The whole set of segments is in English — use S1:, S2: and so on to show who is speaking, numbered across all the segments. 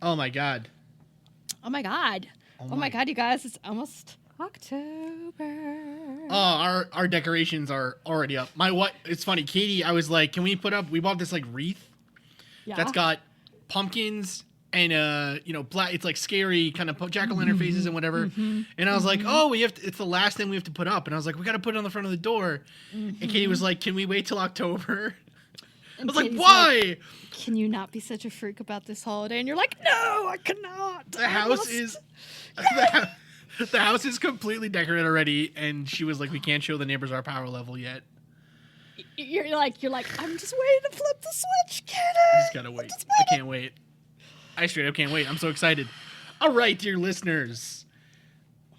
S1: Oh my God.
S2: Oh my God. Oh my God, you guys, it's almost October.
S1: Oh, our decorations are already up. It's funny, Katie, I was like, can we we bought this like wreath that's got pumpkins and black, it's like scary kind of jack-o'-lantern faces and whatever. And I was like, oh, it's the last thing we have to put up. And I was like, we got to put it on the front of the door. And Katie was like, can we wait till October?
S2: And
S1: I was
S2: Katie's
S1: like, why?
S2: Like, can you not be such a freak about this holiday? And you're like, no, I cannot.
S1: The house is the house is completely decorated already, and she was like, we can't show the neighbors our power level yet.
S2: You're like, I'm just waiting to flip the switch, Katie.
S1: I just gotta wait. I can't wait. I straight up can't wait. I'm so excited. All right, dear listeners.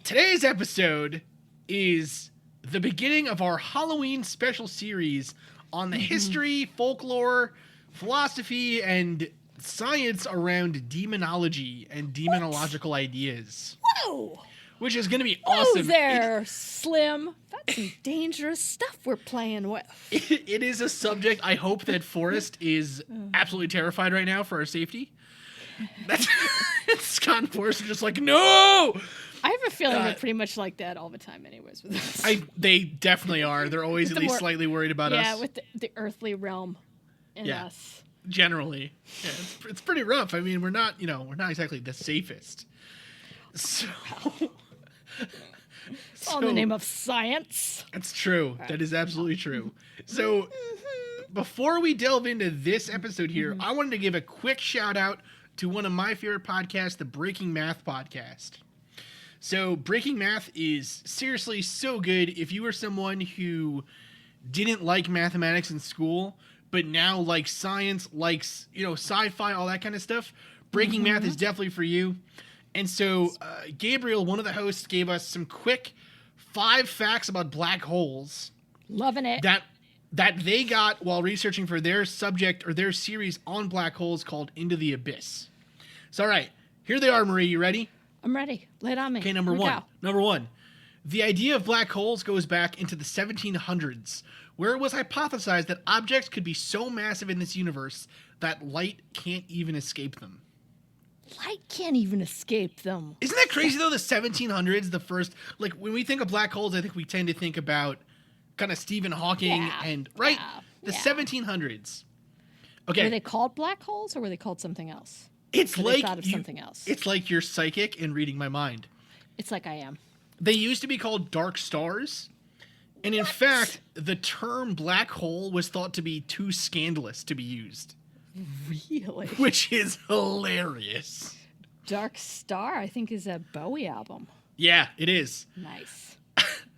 S1: Today's episode is the beginning of our Halloween special series on the history, folklore, philosophy, and science around demonology and demonological ideas.
S2: Whoa!
S1: Which is going to be awesome.
S2: Whoa there, Slim. That's some dangerous stuff we're playing with.
S1: It is a subject I hope that Forrest is absolutely terrified right now for our safety. Scott and Forrest are just like, no!
S2: I have a feeling they're pretty much like that all the time anyways with us.
S1: They definitely are. They're always at least slightly worried about us.
S2: Yeah, with the earthly realm in us.
S1: Generally. Yeah, it's pretty rough. I mean, we're not exactly the safest. So
S2: it's all in the name of science.
S1: That's true. That is absolutely true. So before we delve into this episode here, I wanted to give a quick shout out to one of my favorite podcasts, the Breaking Math podcast. So Breaking Math is seriously so good. If you are someone who didn't like mathematics in school, but now likes science, likes, sci-fi, all that kind of stuff, Breaking Math is definitely for you. And so Gabriel, one of the hosts, gave us some quick 5 facts about black holes.
S2: Loving it.
S1: That they got while researching for their subject or their series on black holes called Into the Abyss. So, all right, here they are, Marie. You ready?
S2: I'm ready. Lay it on me.
S1: Okay, number one. The idea of black holes goes back into the 1700s, where it was hypothesized that objects could be so massive in this universe that light can't even escape them.
S2: Light can't even escape them.
S1: Isn't that crazy, though? The 1700s, the first... Like, when we think of black holes, I think we tend to think about kind of Stephen Hawking and... Right? The 1700s. Okay.
S2: Were they called black holes, or were they called something else?
S1: It's
S2: like... They thought of something else.
S1: It's like you're psychic and reading my mind.
S2: It's like I am.
S1: They used to be called dark stars. And in fact, the term black hole was thought to be too scandalous to be used.
S2: Really?
S1: Which is hilarious.
S2: Dark Star, I think, is a Bowie album.
S1: Yeah, it is.
S2: Nice.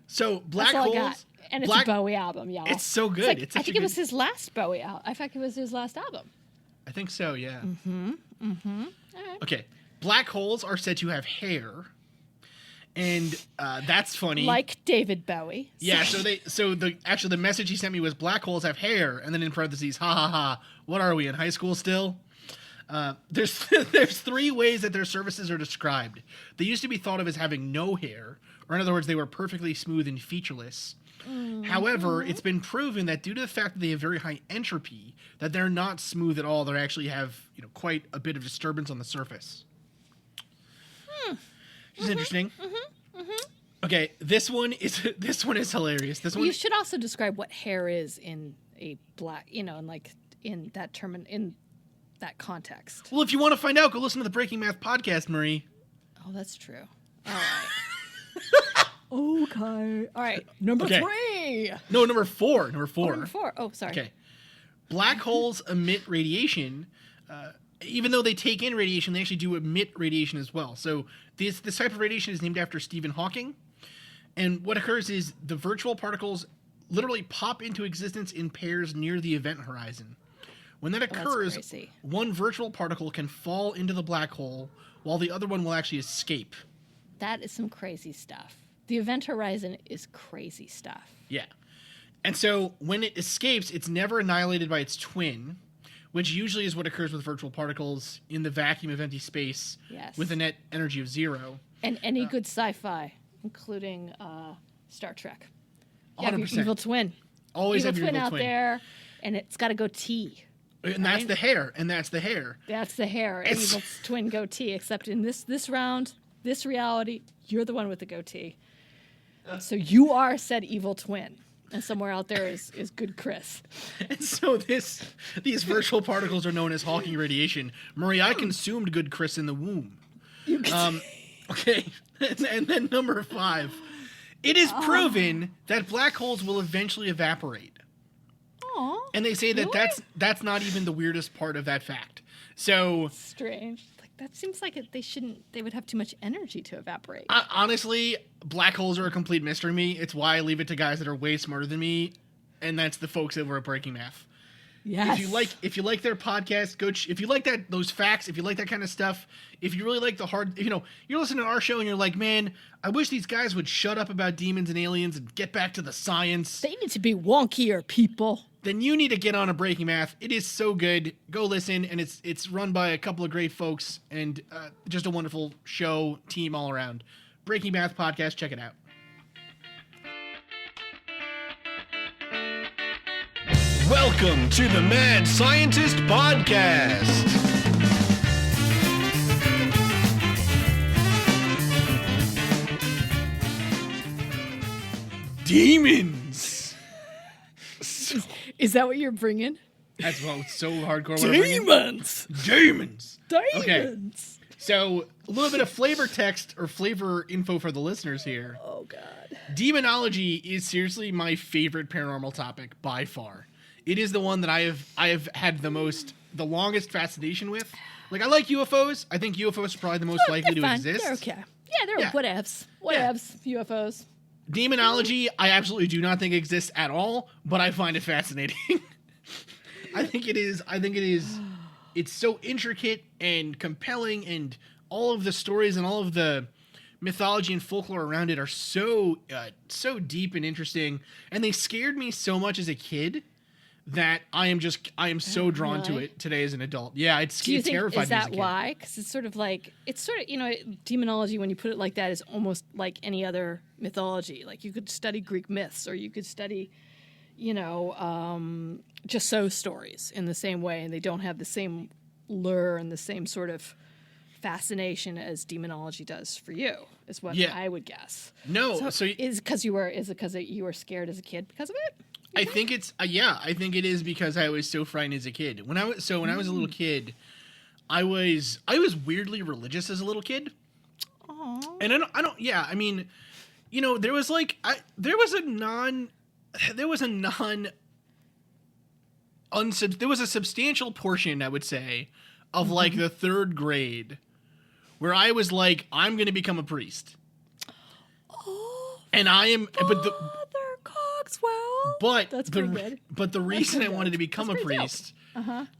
S1: So black
S2: That's all
S1: holes.
S2: I got. And it's a Bowie album, y'all.
S1: It's so good.
S2: I think it was his last Bowie album. I think it was his last album.
S1: I think so, yeah.
S2: All right.
S1: Okay. Black holes are said to have hair. And that's funny.
S2: Like David Bowie.
S1: Yeah, the message he sent me was black holes have hair, and then in parentheses, ha ha ha. What are we, in high school still? There's 3 ways that their surfaces are described. They used to be thought of as having no hair, or in other words, they were perfectly smooth and featureless. However, it's been proven that due to the fact that they have very high entropy, that they're not smooth at all. They actually have quite a bit of disturbance on the surface. Which is interesting. Okay, this one is hilarious.
S2: You should also describe what hair is in a black, in that term, in that context.
S1: Well, if you want to find out, go listen to the Breaking Math podcast, Marie.
S2: Oh, that's true. All right. Okay. All right. Number 3.
S1: No, number 4. Number 4.
S2: Number 4. Oh, sorry.
S1: Okay. Black holes emit radiation. Even though they take in radiation, they actually do emit radiation as well. So this type of radiation is named after Stephen Hawking. And what occurs is the virtual particles literally pop into existence in pairs near the event horizon. When that occurs, one virtual particle can fall into the black hole while the other one will actually escape.
S2: That is some crazy stuff. The event horizon is crazy stuff.
S1: Yeah. And so when it escapes, it's never annihilated by its twin, which usually is what occurs with virtual particles in the vacuum of empty space with a net energy of 0.
S2: And any good sci-fi, including Star Trek. You
S1: 100%.
S2: have your evil twin.
S1: Always have your evil twin
S2: out there, and it's got to go T.
S1: And that's the hair. And that's the hair.
S2: That's the hair. Evil twin goatee. Except in this round, this reality, you're the one with the goatee. So you are said evil twin. And somewhere out there is good Chris.
S1: And so these virtual particles are known as Hawking radiation. Murray, I consumed good Chris in the womb. Okay. And then number 5. It is proven that black holes will eventually evaporate.
S2: Aw.
S1: And they say that
S2: really?
S1: that's not even the weirdest part of that fact. So
S2: Strange. Like that seems like they would have too much energy to evaporate.
S1: Honestly, black holes are a complete mystery to me. It's why I leave it to guys that are way smarter than me, and that's the folks over at Breaking Math.
S2: Yes.
S1: If you like their podcast, if you like those facts, if you like that kind of stuff, if you really like the hard, you're listening to our show and you're like, man, I wish these guys would shut up about demons and aliens and get back to the science.
S2: They need to be wonkier, people.
S1: Then you need to get on a Breaking Math. It is so good. Go listen, and it's run by a couple of great folks and just a wonderful show team all around. Breaking Math podcast, check it out. Welcome to the Mad Scientist Podcast. Demons.
S2: Is that what you're bringing?
S1: That's what's so hardcore.
S2: Demons.
S1: Demons. Okay.
S2: Demons.
S1: So a little bit of flavor text or flavor info for the listeners here.
S2: Oh God.
S1: Demonology is seriously my favorite paranormal topic by far. It is the one that I have had the longest fascination with. Like, I like UFOs. I think UFOs are probably the most likely to
S2: fine.
S1: exist.
S2: They're okay. Yeah, they're whatevs. Whatevs. UFOs.
S1: Demonology, I absolutely do not think exists at all, but I find it fascinating. I think it is. It's so intricate and compelling, and all of the stories and all of the mythology and folklore around it are so deep and interesting. And they scared me so much as a kid that I am so drawn to it today as an adult. Yeah, it terrified
S2: is
S1: me as a
S2: that
S1: kid.
S2: why? Because it's sort of demonology, when you put it like that, is almost like any other mythology. Like, you could study Greek myths, or you could study, just so stories in the same way, and they don't have the same lure and the same sort of fascination as demonology does for you, is what I would guess.
S1: No,
S2: is it because you were scared as a kid because of it?
S1: I think it's I think it is because I was so frightened as a kid. When I was a little kid, I was weirdly religious as a little kid.
S2: Aww.
S1: And there was a substantial portion, I would say, of like the 3rd grade where I was like, I'm going to become a priest.
S2: Oh.
S1: And I am
S2: Cogswell.
S1: But
S2: that's pretty good.
S1: But the reason I wanted to become a priest,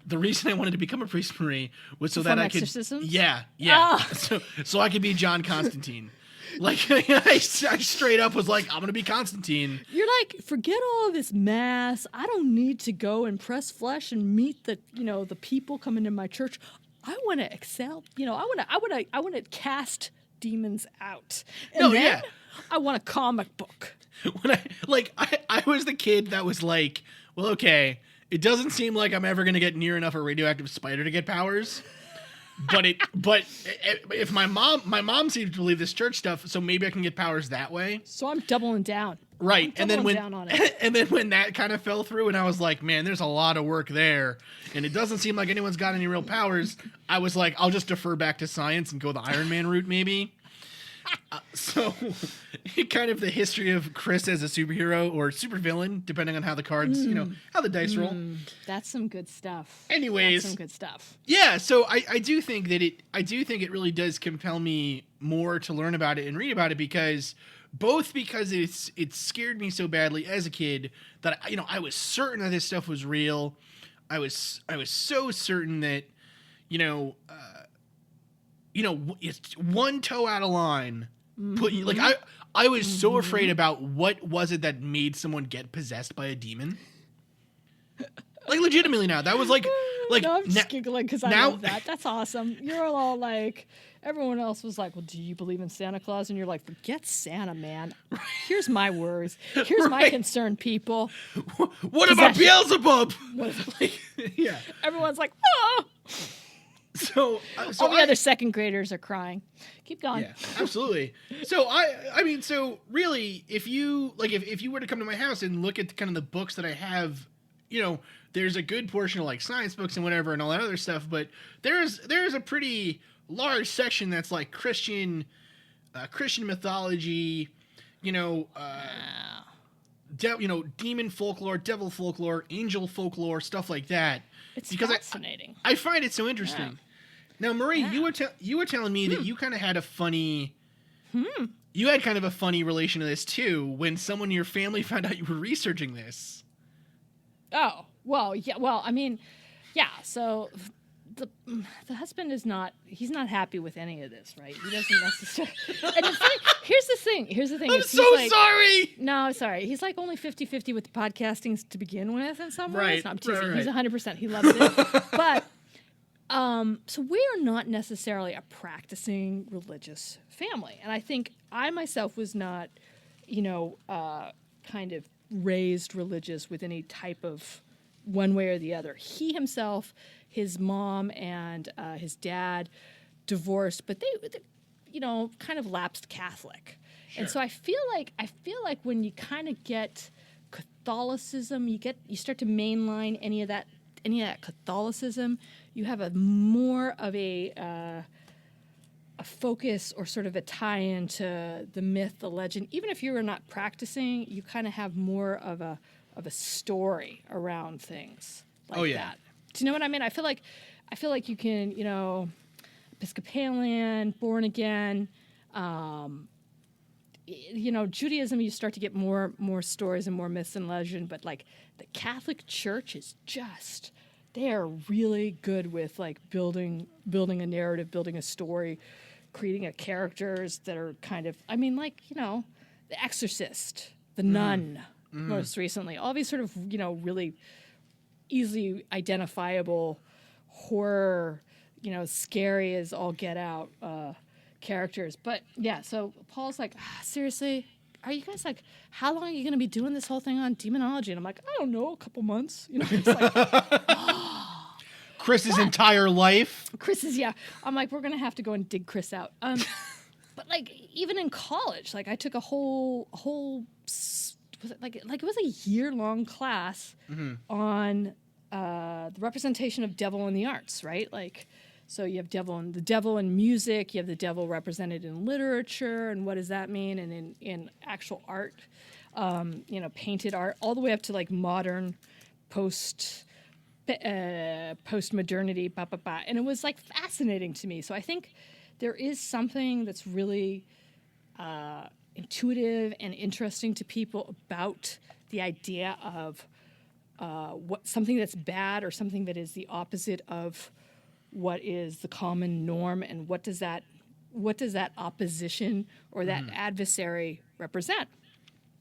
S1: the reason I wanted to become a priest, Marie, was so that I could, so I could be John Constantine. Like, I straight up was like, I'm gonna be Constantine.
S2: You're like, forget all of this mass. I don't need to go and press flesh and meet the people coming to my church. I want to excel. I want to cast demons out. And then I want a comic book.
S1: When I was the kid that was like, well, okay, it doesn't seem like I'm ever gonna get near enough a radioactive spider to get powers. But if my mom seems to believe this church stuff, so maybe I can get powers that way.
S2: So I'm doubling down.
S1: Right. And then when that kind of fell through and I was like, man, there's a lot of work there, and it doesn't seem like anyone's got any real powers, I was like, I'll just defer back to science and go the Iron Man route maybe. So kind of the history of Chris as a superhero or supervillain, depending on how the cards, how the dice roll.
S2: That's some good stuff.
S1: Anyways,
S2: that's some good stuff.
S1: Yeah, so I do think it really does compel me more to learn about it and read about it, because it scared me so badly as a kid that I was certain that this stuff was real. I was so certain that it's one toe out of line. I was so afraid about what was it that made someone get possessed by a demon. Like, legitimately now, that was like Like,
S2: No, I'm just giggling because I
S1: now-
S2: love that. That's awesome. You're all like, everyone else was like, well, do you believe in Santa Claus? And you're like, forget Santa, man. Here's my worries. Here's my
S1: Right.
S2: concern, people.
S1: What about
S2: Possession.
S1: Beelzebub?
S2: Like,
S1: Yeah.
S2: everyone's like, oh.
S1: So
S2: All the other second graders are crying. Keep going.
S1: Yeah, absolutely. So I mean, so really, if you were to come to my house and look at kind of the books that I have, there's a good portion of like science books and whatever and all that other stuff, but there's a pretty large section that's like Christian mythology, demon folklore, devil folklore, angel folklore, stuff like that.
S2: It's
S1: because
S2: fascinating.
S1: I find it so interesting.
S2: Yeah.
S1: Now, Marie,
S2: Yeah.
S1: you were telling me that you kind of had a funny, you had kind of a funny relation to this too when someone in your family found out you were researching this.
S2: Oh, well, yeah. Well, I mean, yeah. So the husband he's not happy with any of this, right? He doesn't necessarily. And it's like, here's the thing.
S1: I'm so sorry.
S2: No, sorry. He's like only 50-50 with podcasting to begin with in some ways.
S1: Right,
S2: No, I'm teasing.
S1: right.
S2: He's 100%. He loves it. But so we are not necessarily a practicing religious family. And I think I myself was not, kind of raised religious with any type of one way or the other. He himself, his mom and his dad divorced, but they kind of lapsed Catholic.
S1: Sure.
S2: And so I feel like when you kind of get Catholicism, you start to mainline any of that Catholicism, you have a more of a focus or sort of a tie-in to the myth, the legend. Even if you are not practicing, you kind of have more of a story around things like that. Do you know what I mean? I feel like you can, Episcopalian, born again, Judaism, you start to get more stories and more myths and legend, but like the Catholic Church is just, they are really good with like building a narrative, building a story, creating a characters that are kind of, The Exorcist, The Nun, most recently, all these sort of, really easily identifiable horror, scary as all get out characters. But yeah, so Paul's like, seriously, are you guys like, how long are you going to be doing this whole thing on demonology? And I'm like, I don't know, a couple months. It's like,
S1: Chris's entire life.
S2: Chris is, yeah. I'm like, we're going to have to go and dig Chris out. But like, even in college, like I took a whole was it like it was a year-long class on the representation of devil in the arts, right? Like, so you have the devil in music, you have the devil represented in literature, and what does that mean? And in actual art, painted art, all the way up to like modern post-modernity, and it was like fascinating to me. So I think there is something that's really intuitive and interesting to people about the idea of what something that's bad or something that is the opposite of what is the common norm, and what does that opposition or that adversary represent,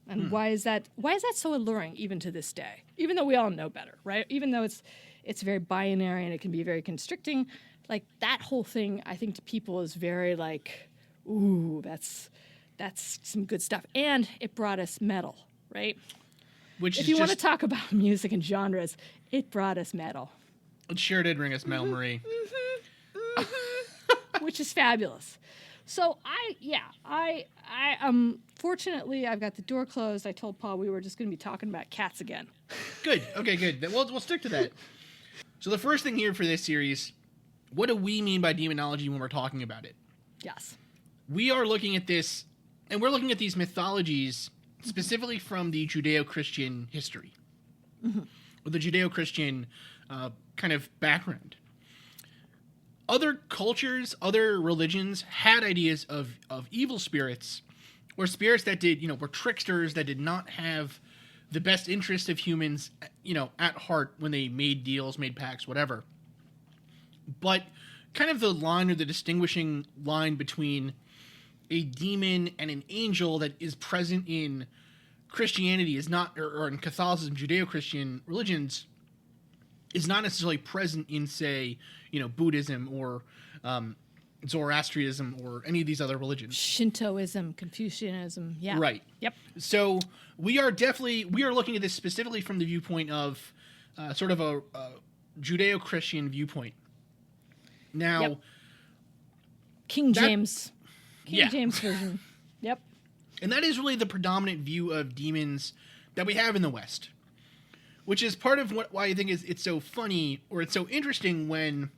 S2: and why is that so alluring even to this day, even though we all know better, right? Even though it's very binary and it can be very constricting, like that whole thing I think to people is very like, ooh, that's some good stuff. And it brought us metal, right?
S1: Which
S2: if you want to talk about music and genres, it brought us metal.
S1: It sure did bring us metal, Marie.
S2: Which is fabulous. So I fortunately I've got the door closed. I told Paul we were just going to be talking about cats again.
S1: Good. Okay, good. Then we'll stick to that. So the first thing here for this series, what do we mean by demonology when we're talking about it?
S2: Yes.
S1: We are looking at this, and we're looking at these mythologies specifically from the Judeo-Christian history, or the Judeo-Christian kind of background. Other cultures, other religions had ideas of evil spirits, or spirits that were tricksters that did not have the best interest of humans, at heart when they made deals, made pacts, whatever. But kind of the line or the distinguishing line between a demon and an angel that is present in Christianity is not, or in Catholicism, Judeo-Christian religions, is not necessarily present in, say, Buddhism or Zoroastrianism or any of these other religions.
S2: Shintoism, Confucianism. Yeah.
S1: Right.
S2: Yep.
S1: So we are looking at this specifically from the viewpoint of sort of a Judeo-Christian viewpoint. Now,
S2: Yep. King James version. Yep.
S1: And that is really the predominant view of demons that we have in the West, which is part of why I think it's so funny, or it's so interesting when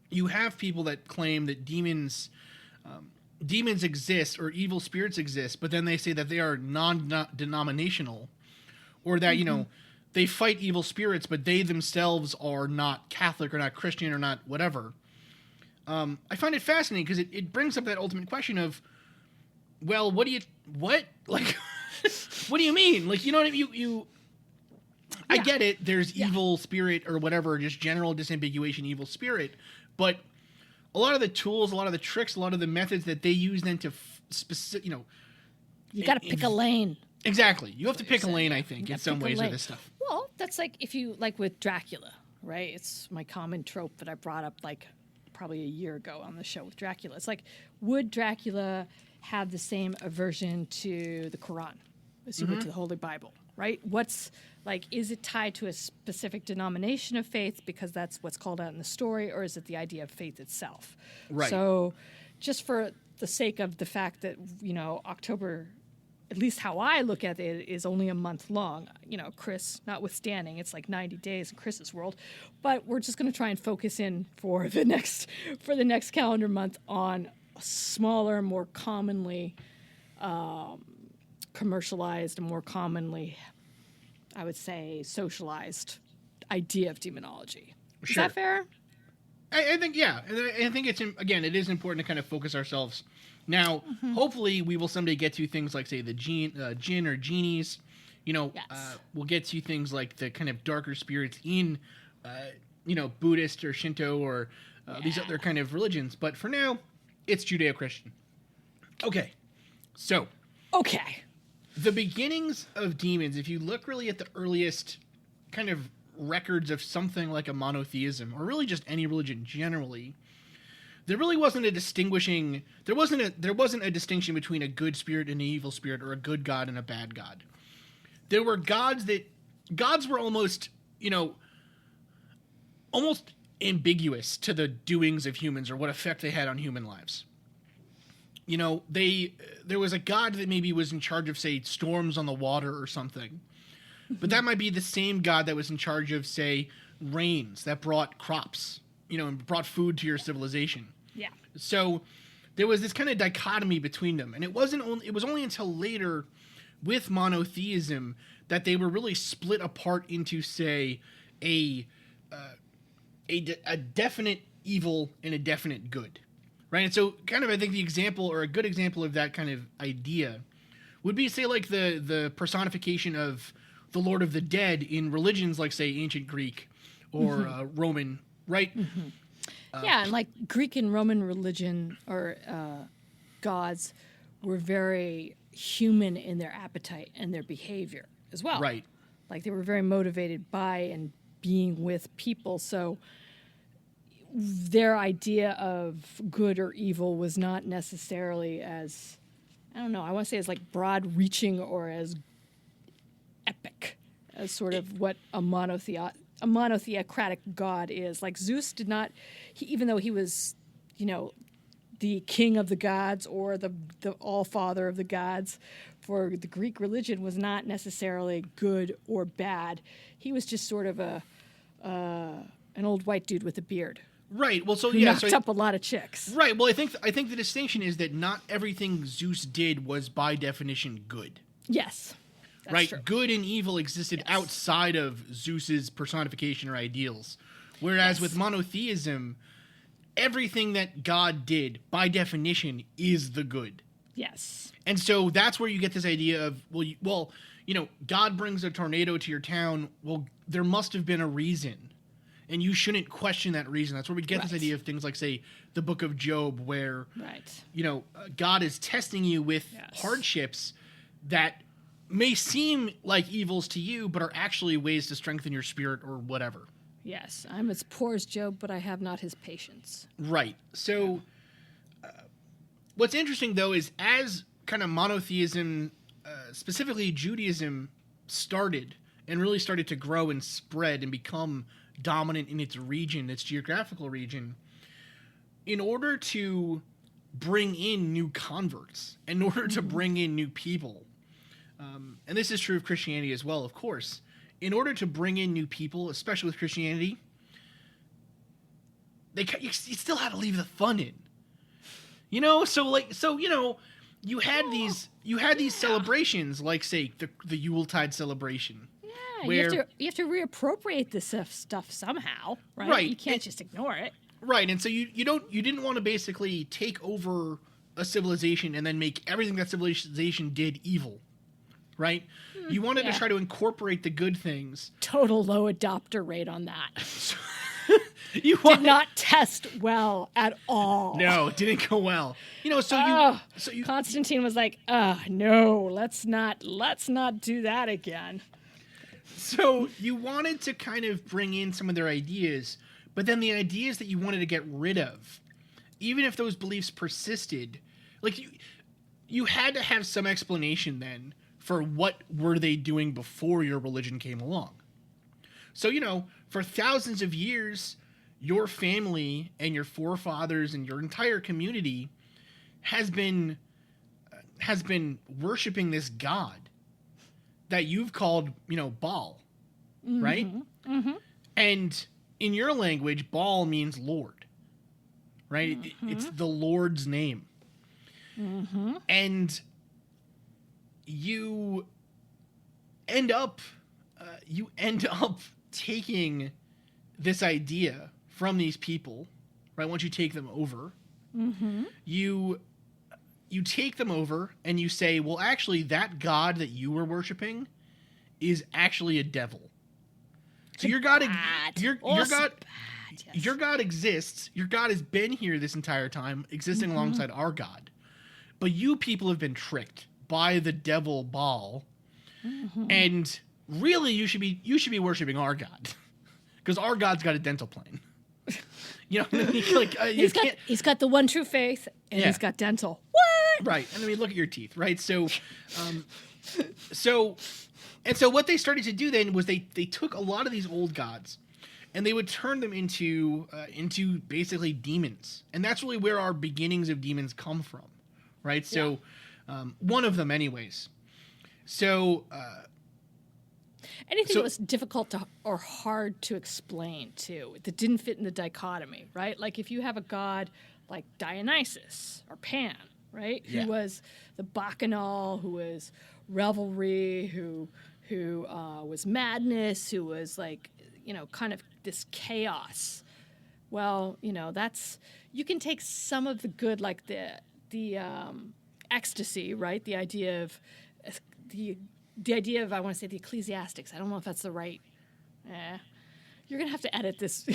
S1: you have people that claim that demons exist or evil spirits exist, but then they say that they are non-denominational, or that they fight evil spirits, but they themselves are not Catholic or not Christian or not whatever. I find it fascinating because it brings up that ultimate question of, well, what like what do you mean? Like, you know what I mean? You I get it. There's evil spirit or whatever, just general disambiguation, evil spirit. But a lot of the tools, a lot of the tricks, a lot of the methods that they use then to
S2: you got to pick a lane.
S1: Exactly. You have to pick a lane, I think, in some ways with this stuff.
S2: Well, that's like if you like with Dracula, right? It's my common trope that I brought up like probably a year ago on the show with Dracula. It's like, would Dracula have the same aversion to the Quran as he would to the Holy Bible, right? What's like, is it tied to a specific denomination of faith because that's what's called out in the story, or is it the idea of faith itself?
S1: Right.
S2: So just for the sake of the fact that, October, at least how I look at it, is only a month long, Chris notwithstanding, it's like 90 days in Chris's world, but we're just going to try and focus in for the next calendar month on a smaller, more commonly commercialized, and more commonly, I would say, socialized idea of demonology. Is that fair?
S1: I think, yeah. I think it is important to kind of focus ourselves. Now, hopefully we will someday get to things like, say, the jinn or genies. We'll get to things like the kind of darker spirits in, Buddhist or Shinto or these other kind of religions. But for now, it's Judeo-Christian. Okay. So.
S2: Okay.
S1: The beginnings of demons, if you look really at the earliest kind of records of something like a monotheism, or really just any religion generally, there really wasn't a distinction between a good spirit and an evil spirit, or a good god and a bad god. There were gods were almost ambiguous to the doings of humans or what effect they had on human lives. There was a god that maybe was in charge of, say, storms on the water or something. But that might be the same god that was in charge of, say, rains that brought crops, and brought food to your civilization.
S2: Yeah.
S1: So there was this kind of dichotomy between them. And it was only until later with monotheism that they were really split apart into, say, a definite evil and a definite good. Right? And so kind of, I think the example, or a good example of that kind of idea, would be, say, like the personification of the Lord of the Dead in religions like, say, ancient Greek or Roman, right?
S2: Yeah, and like Greek and Roman religion or gods were very human in their appetite and their behavior as well.
S1: Right.
S2: Like they were very motivated by and being with people. So their idea of good or evil was not necessarily as, I don't know, I want to say as like broad reaching or as epic as sort of what a monotheocratic god is. Like Zeus did not, even though he was, the king of the gods or the all-father of the gods for the Greek religion, was not necessarily good or bad. He was just sort of an old white dude with a beard.
S1: Right. Well,
S2: knocked up a lot of chicks.
S1: Right. Well, I think the distinction is that not everything Zeus did was by definition good.
S2: Yes. That's
S1: right.
S2: True.
S1: Good and evil existed outside of Zeus's personification or ideals. Whereas with monotheism, everything that God did by definition is the good.
S2: Yes.
S1: And so that's where you get this idea of, God brings a tornado to your town. Well, there must have been a reason. And you shouldn't question that reason. That's where we get this idea of things like, say, the book of Job, where, God is testing you with hardships that may seem like evils to you, but are actually ways to strengthen your spirit or whatever.
S2: Yes, I'm as poor as Job, but I have not his patience.
S1: Right. So what's interesting, though, is as kind of monotheism, specifically Judaism, started and really started to grow and spread and become dominant in its region, its geographical region, in order to bring in new converts, in order to bring in new people, and this is true of Christianity as well, of course, in order to bring in new people, especially with Christianity, you still had to leave the fun in. You know, so you had these celebrations, like, say, the Yuletide celebration.
S2: Yeah,
S1: where,
S2: you have to reappropriate this stuff somehow, right?
S1: Right.
S2: You can't just ignore it.
S1: Right, and so you didn't want to basically take over a civilization and then make everything that civilization did evil, right? You wanted to try to incorporate the good things.
S2: Total low adopter rate on that.
S1: Did
S2: not test well at all.
S1: No, it didn't go well. You know,
S2: Constantine was like, no, let's not do that again.
S1: So you wanted to kind of bring in some of their ideas, but then the ideas that you wanted to get rid of, even if those beliefs persisted, like you had to have some explanation then for what were they doing before your religion came along. So, you know, for thousands of years, your family and your forefathers and your entire community has been worshiping this god that you've called, you know, Baal, right?
S2: Mm-hmm.
S1: And in your language, Baal means Lord, right? It's the Lord's name.
S2: Mm-hmm.
S1: And you end up taking this idea from these people, right? Once you take them over, you take them over and you say, well, actually, that god that you were worshiping is actually a devil. So your god exists. Your god has been here this entire time, existing alongside our god. But you people have been tricked by the devil Baal, and really, you should be worshiping our god, because our god's got a dental plane. You know, like
S2: he's got the one true faith, and he's got dental. What?
S1: Right, and I mean, look at your teeth, right? So, so what they started to do then was they took a lot of these old gods, and they would turn them into basically demons, and that's really where our beginnings of demons come from, right? So, one of them, anyways. So.
S2: Anything that was difficult or hard to explain, too, that didn't fit in the dichotomy, right? Like if you have a god like Dionysus or Pan, right?
S1: Yeah.
S2: Who was the bacchanal, who was revelry, who was madness, who was like, you know, kind of this chaos. Well, you know, you can take some of the good, like the ecstasy, right? The idea of I want to say the ecclesiastics. I don't know if that's the right. You're going to have to edit this.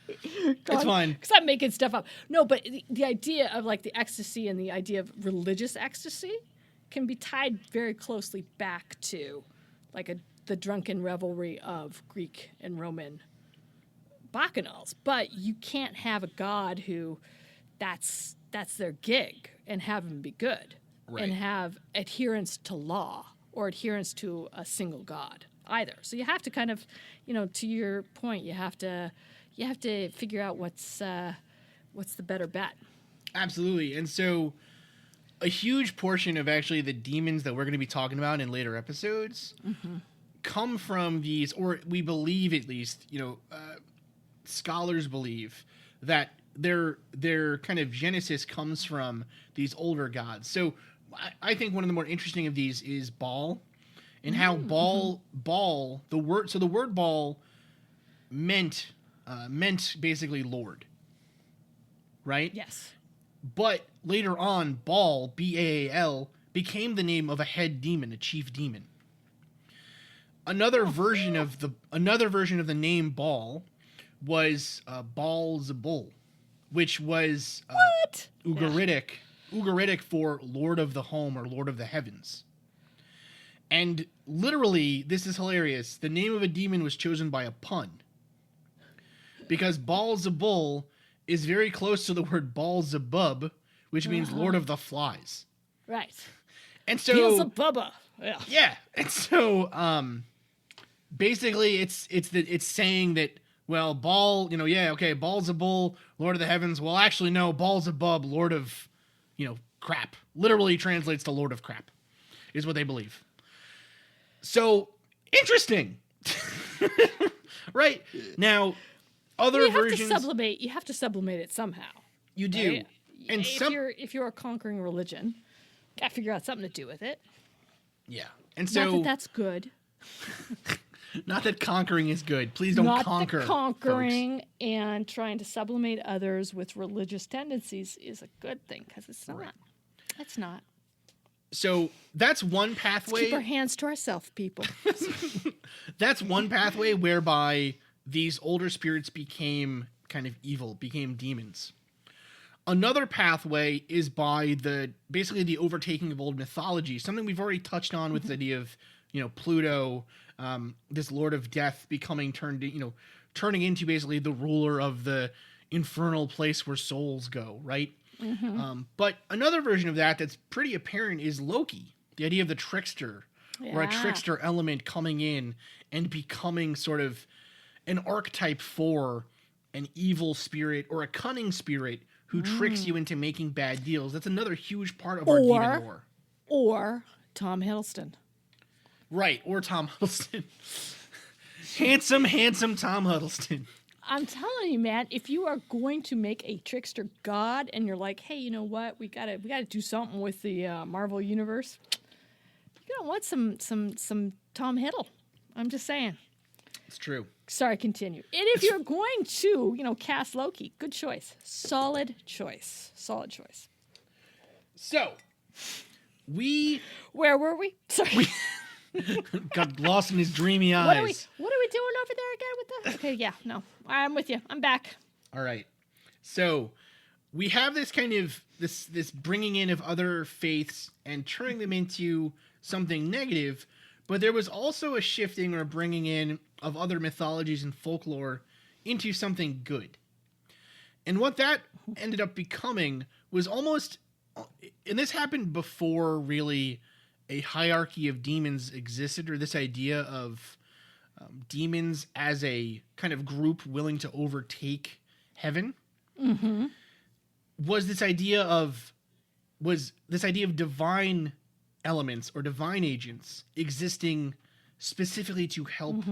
S1: It's fine.
S2: Because I'm making stuff up. No, but the idea of like the ecstasy and the idea of religious ecstasy can be tied very closely back to like the drunken revelry of Greek and Roman bacchanals. But you can't have a god who that's their gig and have him be good. Right. And have adherence to law or adherence to a single god either. So you have to kind of, you know, to your point, you have to figure out what's the better bet.
S1: Absolutely. And so a huge portion of actually the demons that we're going to be talking about in later episodes come from these, or we believe at least, you know, scholars believe that their kind of genesis comes from these older gods. So I think one of the more interesting of these is Baal, and how Baal, the word Baal meant basically Lord, right?
S2: Yes.
S1: But later on, Baal, Baal, became the name of a head demon, a chief demon. Another version of the name Baal was Baal-zebul, which was Ugaritic for Lord of the Home or Lord of the Heavens. And literally, this is hilarious, the name of a demon was chosen by a pun. because Baal-zebul is very close to the word Baal-zebub, which means Lord of the Flies.
S2: Right.
S1: And so
S2: Beelzebubba. Yeah.
S1: yeah, and so basically it's saying that, well, Baal, Baal-zebul, Lord of the Heavens. Well, actually no, Baal-zebub, Lord of, crap. Literally translates to Lord of Crap, is what they believe. So interesting. Right? Now, other versions.
S2: You have to sublimate it somehow.
S1: You do.
S2: Right?
S1: And
S2: if you're a conquering religion, you gotta figure out something to do with it.
S1: Yeah. And so
S2: Not that that's good.
S1: not that conquering is good. Please don't conquer.
S2: Not that conquering
S1: folks.
S2: and trying to sublimate others with religious tendencies is a good thing, because it's not.
S1: Right.
S2: It's not.
S1: So that's one pathway.
S2: Let's keep our hands to ourselves, people.
S1: That's one pathway whereby these older spirits became kind of evil, became demons. Another pathway is by basically the overtaking of old mythology, something we've already touched on with the idea of, Pluto, this Lord of Death turning into basically the ruler of the infernal place where souls go, right? Mm-hmm. But another version of that's pretty apparent is Loki, the idea of the trickster, or a trickster element coming in and becoming sort of an archetype for an evil spirit or a cunning spirit who tricks you into making bad deals. That's another huge part of our demon lore.
S2: Or Tom Hiddleston.
S1: Right, or Tom Hiddleston. handsome Tom Hiddleston.
S2: I'm telling you, man, if you are going to make a trickster god and you're like, hey, you know what? We gotta do something with the Marvel universe. You don't want some Tom Hiddle. I'm just saying.
S1: It's true.
S2: Sorry, continue. And if you're going to, cast Loki, good choice. Solid choice.
S1: So,
S2: where were we? Sorry.
S1: Got lost in his dreamy eyes.
S2: What are we doing over there again with the... Okay, yeah, no. I'm with you. I'm back.
S1: All right. So, we have this kind of, this bringing in of other faiths and turning them into something negative, but there was also a shifting or bringing in of other mythologies and folklore into something good. And what that ended up becoming was almost, and this happened before really a hierarchy of demons existed, or this idea of demons as a kind of group willing to overtake heaven, was this idea of divine elements or divine agents existing specifically to help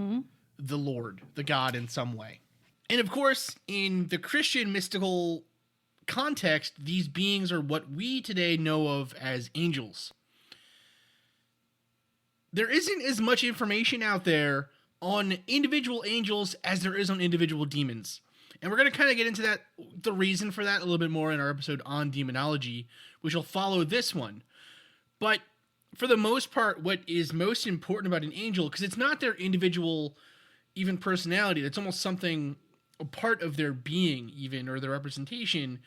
S1: the Lord, the God, in some way. And of course, in the Christian mystical context, these beings are what we today know of as angels. There isn't as much information out there on individual angels as there is on individual demons. And we're going to kind of get into the reason for that a little bit more in our episode on demonology, which will follow this one. But for the most part, what is most important about an angel, because it's not their individual, even personality, that's almost something, a part of their being even, or their representation.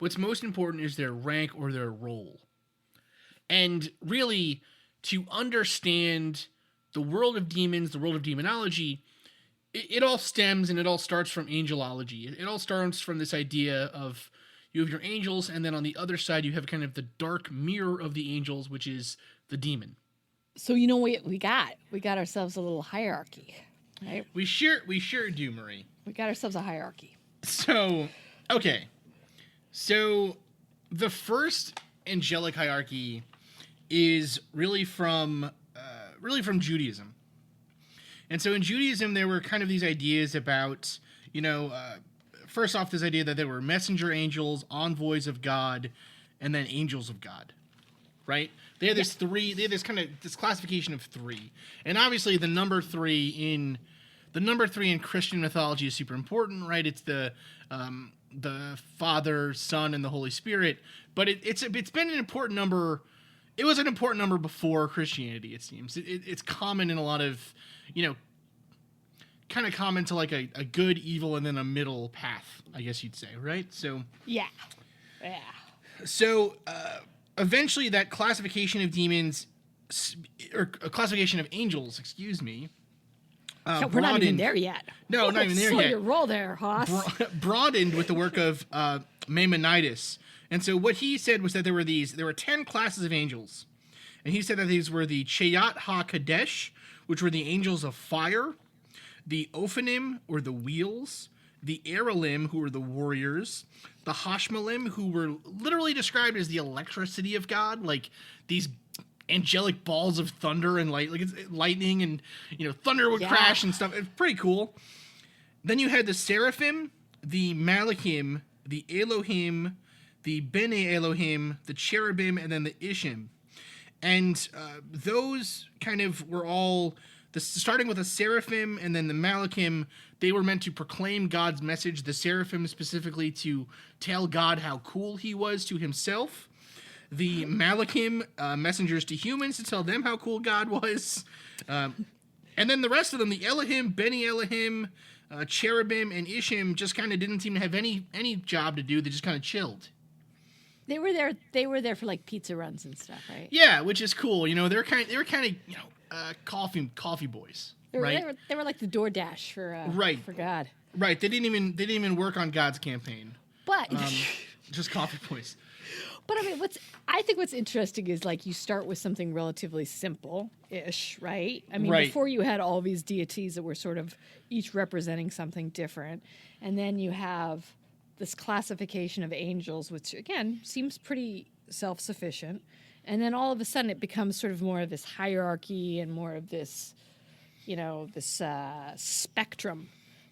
S1: What's most important is their rank or their role. And really, to understand the world of demons, the world of demonology, it all stems and it all starts from angelology. It all starts from this idea of you have your angels, and then on the other side you have kind of the dark mirror of the angels, which is the demon.
S2: So you know what we got? We got ourselves a little hierarchy, right?
S1: We sure do, Marie.
S2: We got ourselves a hierarchy.
S1: So, okay. So the first angelic hierarchy is really from Judaism. And so in Judaism, there were kind of these ideas about, first off, this idea that there were messenger angels, envoys of God, and then angels of God, right? They had this this classification of three. And obviously the number three in Christian mythology is super important, right? It's the Father, Son, and the Holy Spirit. But it's been an important number. It was an important number before Christianity, it seems. It's common in a lot of, kind of common to like a good, evil, and then a middle path, I guess you'd say, right? So
S2: yeah.
S1: So eventually, that classification of demons, or a classification of angels,
S2: Yeah, we're not even there yet.
S1: No, not even there
S2: Slow
S1: yet.
S2: your roll there, Hoss.
S1: Broadened with the work of Maimonides. And so what he said was that there were 10 classes of angels. And he said that these were the Chayat HaKadesh, which were the angels of fire, the Ophanim, or the wheels, the Aralim, who were the warriors, the Hashmalim, who were literally described as the electricity of God, like these angelic balls of thunder and light, like it's lightning and, thunder would crash and stuff. It's pretty cool. Then you had the Seraphim, the Malachim, the Elohim, the Bene Elohim, the Cherubim, and then the Ishim. And those kind of were all, starting with the Seraphim and then the Malachim, they were meant to proclaim God's message. The Seraphim specifically to tell God how cool he was to himself. The Malachim, messengers to humans to tell them how cool God was. And then the rest of them, the Elohim, Beni Elohim, Cherubim, and Ishim just kind of didn't seem to have any job to do. They just kind of chilled.
S2: They were there. They were there for like pizza runs and stuff, right?
S1: Yeah, which is cool. They were kind of coffee boys, right?
S2: They were like the DoorDash for God.
S1: Right. They didn't even work on God's campaign.
S2: But
S1: just coffee boys.
S2: But I mean, I think what's interesting is like you start with something relatively simple-ish, right? I mean, before you had all these deities that were sort of each representing something different, and then you have this classification of angels, which again seems pretty self-sufficient, and then all of a sudden it becomes sort of more of this hierarchy and more of this, this spectrum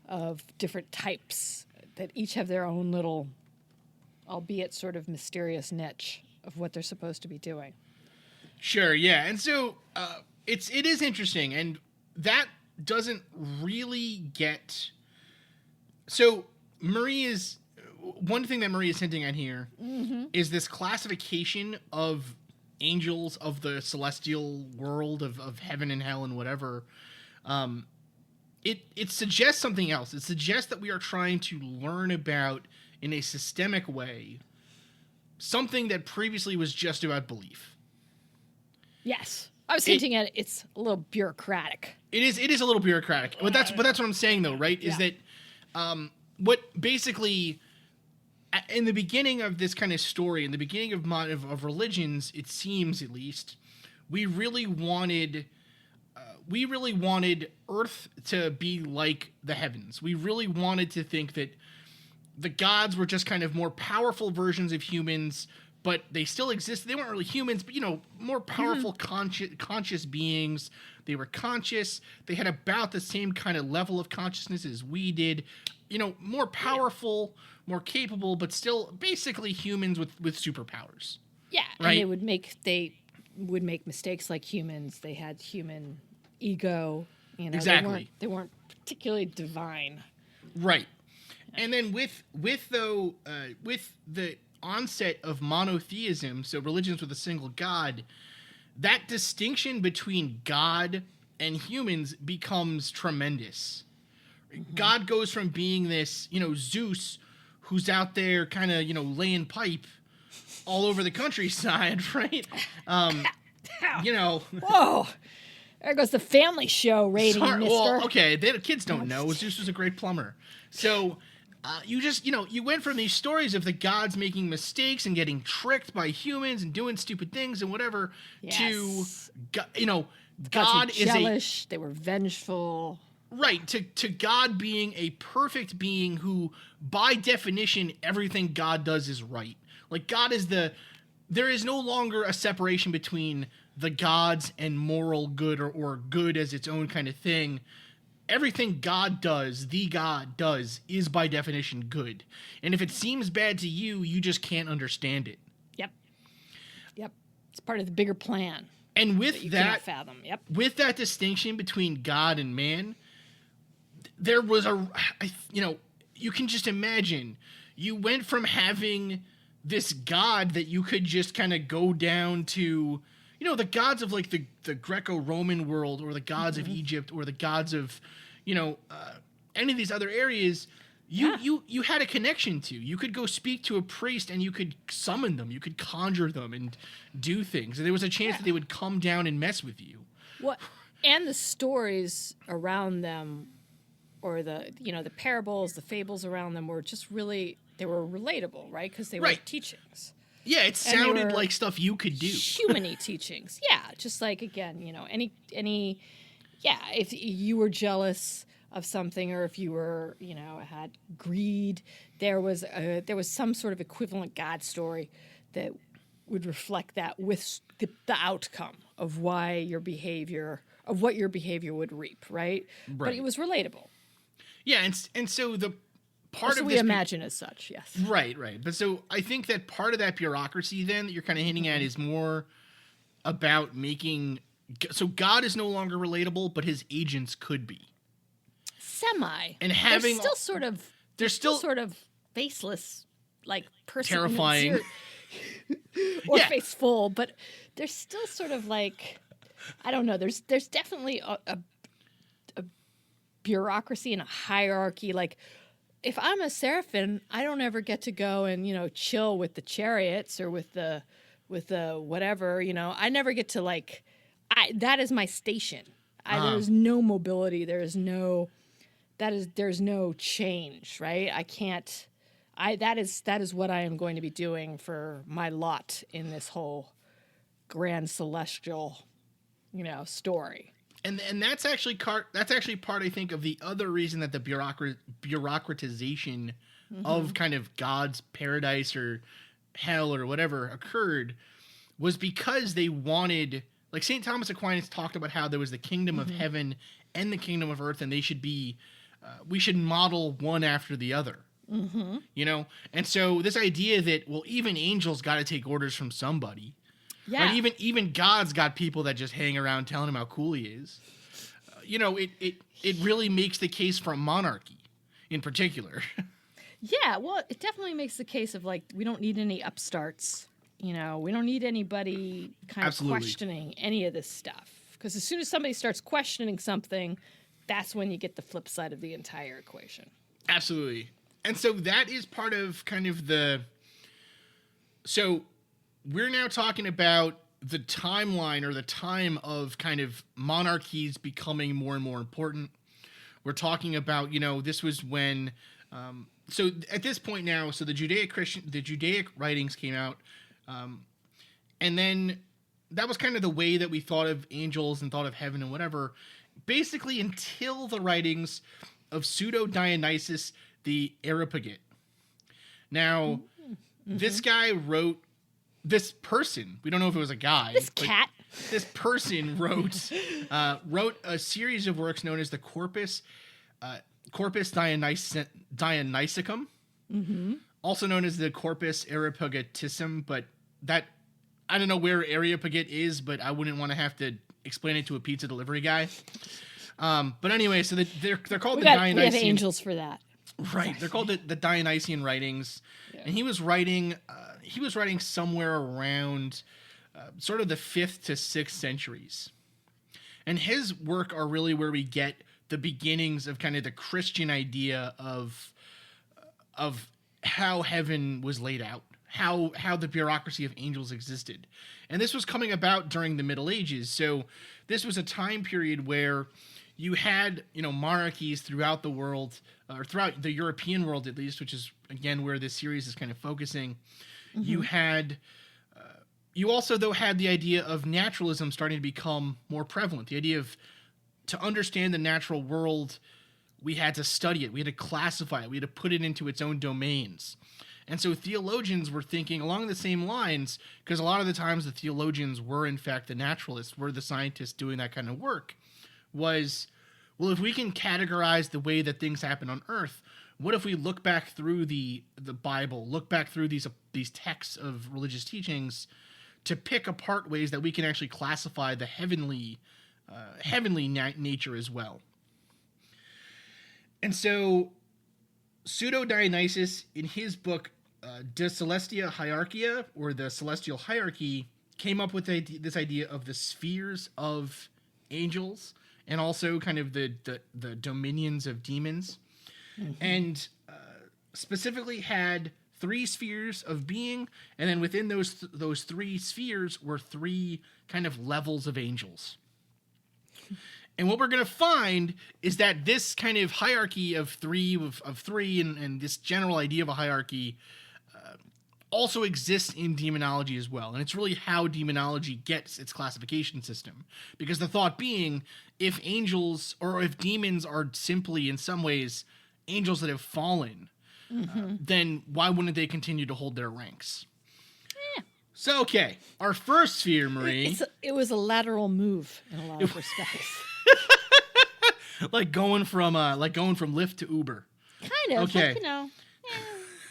S2: of different types that each have their own little, albeit sort of mysterious niche of what they're supposed to be doing. Sure,
S1: yeah, and so it is interesting, and that doesn't really get. So one thing that Marie is hinting at here is this classification of angels of the celestial world of heaven and hell and whatever. It suggests something else. It suggests that we are trying to learn about, in a systemic way, something that previously was just about belief.
S2: Yes. I was hinting at it's a little bureaucratic.
S1: It is a little bureaucratic. But that's what I'm saying though, right? Is that what basically in the beginning of this kind of story, in the beginning of religions, it seems at least, we really wanted Earth to be like the heavens. We really wanted to think that the gods were just kind of more powerful versions of humans, but they still existed. They weren't really humans, but more powerful conscious beings. They were conscious. They had about the same kind of level of consciousness as we did. More powerful, more capable, but still basically humans with superpowers.
S2: Yeah,
S1: right?
S2: And they would make mistakes like humans. They had human ego.
S1: Exactly.
S2: They weren't particularly divine.
S1: Right. And then with the onset of monotheism, so religions with a single god, that distinction between God and humans becomes tremendous. Mm-hmm. God goes from being this, Zeus, who's out there kind of, laying pipe all over the countryside, right?
S2: Whoa. There goes the family show rating, mister.
S1: Well, okay, the kids don't know. Zeus was a great plumber. So you went from these stories of the gods making mistakes and getting tricked by humans and doing stupid things and whatever to, God is
S2: jealous. They were vengeful.
S1: Right, to God being a perfect being who, by definition, everything God does is right. Like, there is no longer a separation between the gods and moral good or good as its own kind of thing. Everything God does, is by definition good. And if it seems bad to you, you just can't understand it.
S2: Yep. It's part of the bigger plan.
S1: And with
S2: you
S1: that,
S2: cannot fathom. Yep.
S1: With that distinction between God and man, there was you can just imagine, you went from having this God that you could just kind of go down to, the gods of like the Greco-Roman world, or the gods of Egypt, or the gods of, any of these other areas. You had a connection to. You could go speak to a priest and you could summon them. You could conjure them and do things. And there was a chance that they would come down and mess with you.
S2: What? And the stories around them, or the parables, the fables around them were just really, they were relatable, right? Because they were
S1: Right.
S2: teachings.
S1: Yeah, it sounded like stuff you could do.
S2: Humany teachings. Yeah, just like, again, if you were jealous of something, or if you were, had greed, there was some sort of equivalent God story that would reflect that with the outcome of what your behavior would reap, right? But it was relatable.
S1: Yeah, and so the part of
S2: we
S1: this
S2: imagine as such, yes.
S1: Right. But so I think that part of that bureaucracy then that you're kind of hinting at is more about making, so God is no longer relatable, but his agents could be.
S2: Semi.
S1: And having
S2: they're still sort of faceless, like person,
S1: terrifying.
S2: Or faceful, but they're still sort of like, I don't know. There's definitely a bureaucracy and a hierarchy. Like, if I'm a seraphim, I don't ever get to go and chill with the chariots or with the whatever. I never get to that is my station. There's no mobility. There's no change. Right? I can't. That is what I am going to be doing for my lot in this whole grand celestial, story.
S1: And that's actually part, I think, of the other reason that the bureaucratization of kind of God's paradise or hell or whatever occurred was because they wanted, like St. Thomas Aquinas talked about how there was the kingdom of heaven and the kingdom of earth, and they should be, we should model one after the other. And so this idea that, well, even angels got to take orders from somebody. Yeah. Right? Even God's got people that just hang around telling him how cool he is. It really makes the case for monarchy in particular.
S2: Yeah, well, it definitely makes the case of we don't need any upstarts. We don't need anybody kind of questioning any of this stuff. Because as soon as somebody starts questioning something, that's when you get the flip side of the entire equation.
S1: Absolutely. And so that is part of kind of so we're now talking about the timeline or the time of kind of monarchies becoming more and more important. We're talking about, this was when, so at this point now, so the Judaic writings came out, and then that was kind of the way that we thought of angels and thought of heaven and whatever, basically until the writings of Pseudo-Dionysius the Areopagite. Now, this guy wrote, this person, we don't know if it was a guy. This person wrote a series of works known as the Corpus Dionysiacum, also known as the Corpus Areopagitissimum, but that, I don't know where Areopagite is, but I wouldn't want to have to explain it to a pizza delivery guy. But anyway, so they're called Dionysian.
S2: We have angels for that.
S1: Right, they're called the Dionysian writings, and he was writing somewhere around sort of the 5th to 6th centuries, and his work are really where we get the beginnings of kind of the Christian idea of how heaven was laid out, how the bureaucracy of angels existed, and this was coming about during the Middle Ages. So this was a time period where you had, monarchies throughout the world, or throughout the European world at least, which is, again, where this series is kind of focusing. You had, you also, though, had the idea of naturalism starting to become more prevalent. The idea of, to understand the natural world, we had to study it. We had to classify it. We had to put it into its own domains. And so theologians were thinking along the same lines, because a lot of the times the theologians were, in fact, the naturalists, were the scientists doing that kind of work. Was, well, if we can categorize the way that things happen on Earth, what if we look back through the Bible, look back through these texts of religious teachings to pick apart ways that we can actually classify the heavenly nature as well. And so Pseudo-Dionysius, in his book De Celestia Hierarchia, or the Celestial Hierarchy, came up with this idea of the spheres of angels, and also kind of the dominions of demons, and specifically had 3 spheres of being, and then within those 3 spheres were 3 kind of levels of angels. And what we're going to find is that this kind of hierarchy of three, and this general idea of a hierarchy also exists in demonology as well. And it's really how demonology gets its classification system. Because the thought being, if angels or if demons are simply, in some ways, angels that have fallen, then why wouldn't they continue to hold their ranks? So, okay, our first sphere, Marie.
S2: It was a lateral move in a lot of respects.
S1: like going from Lyft to Uber.
S2: Kind of.
S1: Okay.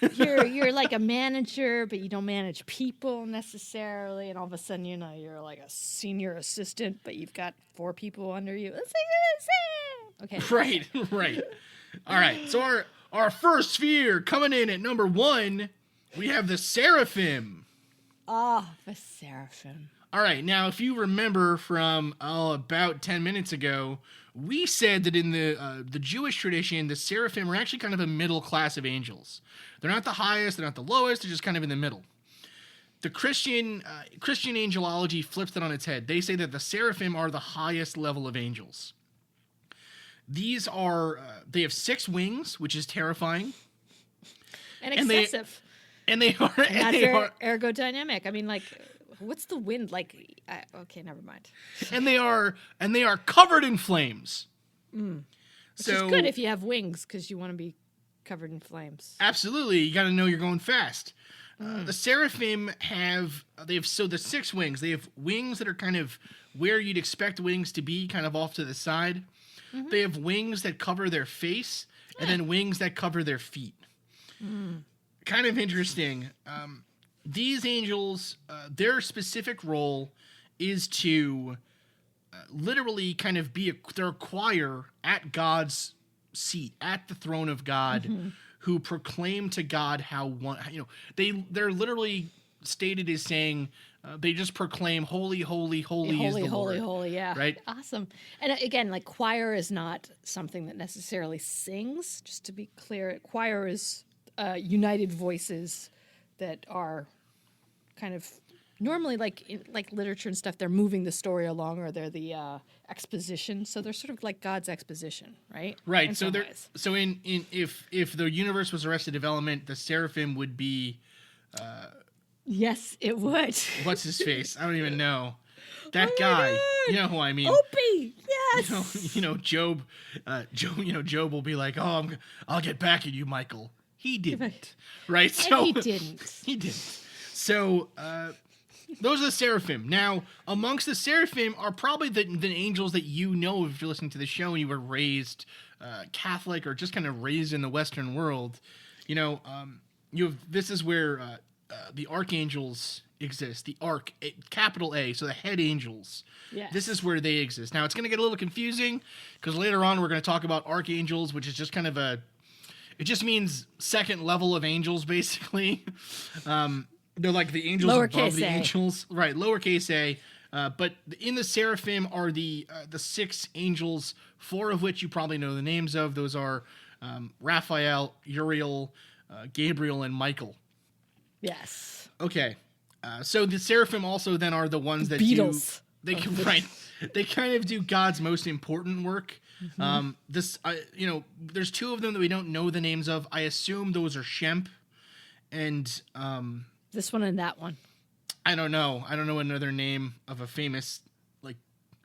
S2: Like, you're like a manager, but you don't manage people necessarily, and all of a sudden, you're like a senior assistant, but you've got 4 people under you. It's like, okay.
S1: Right. All right. So our first sphere coming in at number 1, we have the Seraphim.
S2: The Seraphim.
S1: All right. Now, if you remember from about 10 minutes ago, we said that in the Jewish tradition, the Seraphim are actually kind of a middle class of angels. They're not the highest, they're not the lowest, they're just kind of in the middle. The Christian angelology flips it on its head. They say that the Seraphim are the highest level of angels. These are, they have 6 wings, which is terrifying.
S2: And excessive.
S1: They are
S2: not very ergodynamic. I mean, like, what's the wind like? Okay, never mind.
S1: And they are covered in flames.
S2: Which is good if you have wings, because you want to be covered in flames.
S1: Absolutely, you got to know you're going fast. The Seraphim the 6 wings. They have wings that are kind of where you'd expect wings to be, kind of off to the side. They have wings that cover their face, and then wings that cover their feet. Kind of interesting. These angels, their specific role is to literally kind of be their choir at God's seat, at the throne of God, who proclaim to God how they're literally stated as saying they just proclaim holy, holy, holy is the Lord.
S2: Holy, yeah.
S1: Right?
S2: Awesome. And again, like, choir is not something that necessarily sings, just to be clear. Choir is united voices that are kind of normally, like in literature and stuff, they're moving the story along, or they're the exposition. So they're sort of like God's exposition, right?
S1: Right.
S2: In
S1: So
S2: some
S1: they're
S2: ways.
S1: so in if the universe was Arrested Development, the Seraphim would be
S2: Yes, it would.
S1: what's his face? I don't even know. That guy.
S2: God.
S1: You know who I mean.
S2: Opie. Yes.
S1: Job. Job will be like, "Oh, I'll get back at you, Michael." He didn't. Right? So
S2: He didn't.
S1: He didn't. So those are the Seraphim. Now, amongst the Seraphim are probably the angels that you know if you're listening to the show and you were raised Catholic or just kind of raised in the Western world. This is where the archangels exist. The capital A, so the head angels.
S2: Yes.
S1: This is where they exist. Now, it's going to get a little confusing because later on we're going to talk about archangels, which is just kind of it just means second level of angels, basically. They're like the angels above the angels. Right, lowercase a. But in the Seraphim are the 6 angels, 4 of which you probably know the names of. Those are Raphael, Uriel, Gabriel, and Michael.
S2: Yes.
S1: Okay. So the Seraphim also then are the ones that
S2: Beatles.
S1: They kind of do God's most important work. There's 2 of them that we don't know the names of. I assume those are Shemp and
S2: This one and that one.
S1: I don't know another name of a famous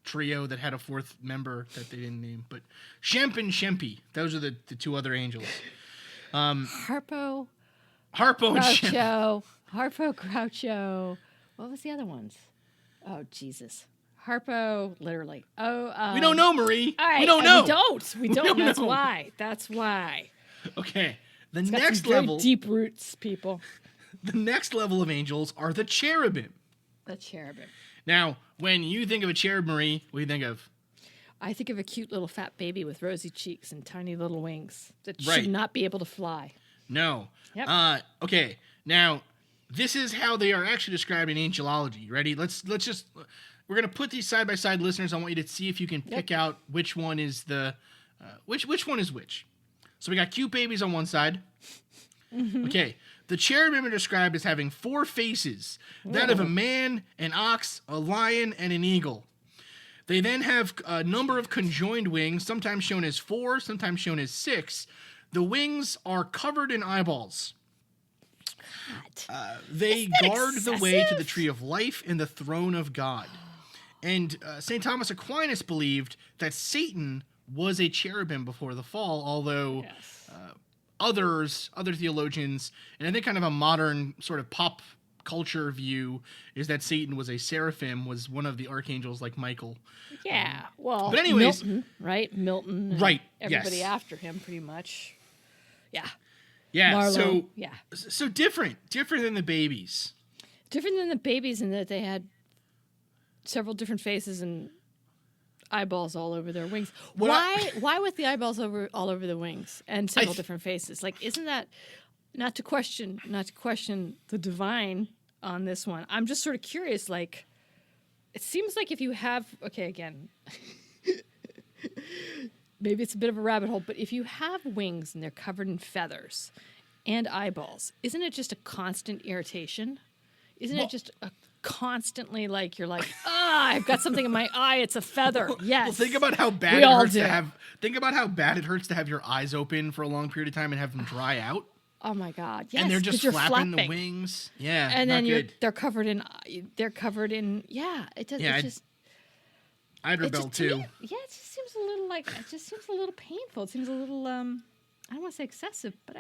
S1: trio that had a 4th member that they didn't name, but Shemp and Shempy. Those are the 2 other angels.
S2: Harpo
S1: and Shemp.
S2: Harpo, Groucho. What was the other ones? Oh, Jesus. Harpo, literally.
S1: We don't know, Marie.
S2: All right,
S1: we don't know.
S2: We don't. That's
S1: know.
S2: why. That's why.
S1: Okay. The
S2: It's got
S1: next
S2: some very
S1: level.
S2: deep roots, people.
S1: The next level of angels are the cherubim.
S2: The cherubim.
S1: Now, when you think of a cherub, Marie, what do you think of?
S2: I think of a cute little fat baby with rosy cheeks and tiny little wings that
S1: Right.
S2: should not be able to fly.
S1: No.
S2: Yep.
S1: Okay. Now, this is how they are actually described in angelology. Ready? Let's just we're gonna put these side by side, listeners. I want you to see if you can pick out which one is the which one is which. So we got cute babies on one side. Okay. The cherubim are described as having 4 faces: that of a man, an ox, a lion, and an eagle. They then have a number of conjoined wings, sometimes shown as 4, sometimes shown as 6. The wings are covered in eyeballs. They guard the way to the tree of life and the throne of God. And St. Thomas Aquinas believed that Satan was a cherubim before the fall, although other theologians, and I think kind of a modern sort of pop culture view, is that Satan was a seraphim, was one of the archangels like Michael.
S2: Yeah, well,
S1: but anyways,
S2: Milton, right? Milton, and
S1: right?
S2: Everybody after him, pretty much. Yeah.
S1: Yeah.
S2: Marlowe,
S1: So different than the babies.
S2: Different than the babies in that they had several different faces and eyeballs all over their wings. Why with the eyeballs all over the wings and several different faces? Like, isn't that not to question the divine on this one? I'm just sort of curious. Like, it seems like if you have again, maybe it's a bit of a rabbit hole, but if you have wings and they're covered in feathers and eyeballs, isn't it just a constant irritation? Isn't it just a constantly like, you're like, I've got something in my eye, it's a feather. Yes.
S1: Well, think about how bad it hurts to have your eyes open for a long period of time and have them dry out.
S2: Oh my God! Yes,
S1: and they're just flapping the wings. Yeah,
S2: and then they're covered in. Yeah, it does.
S1: Yeah, I'd rebel too.
S2: Me, it just seems a little painful. It seems a little. I don't want to say excessive, but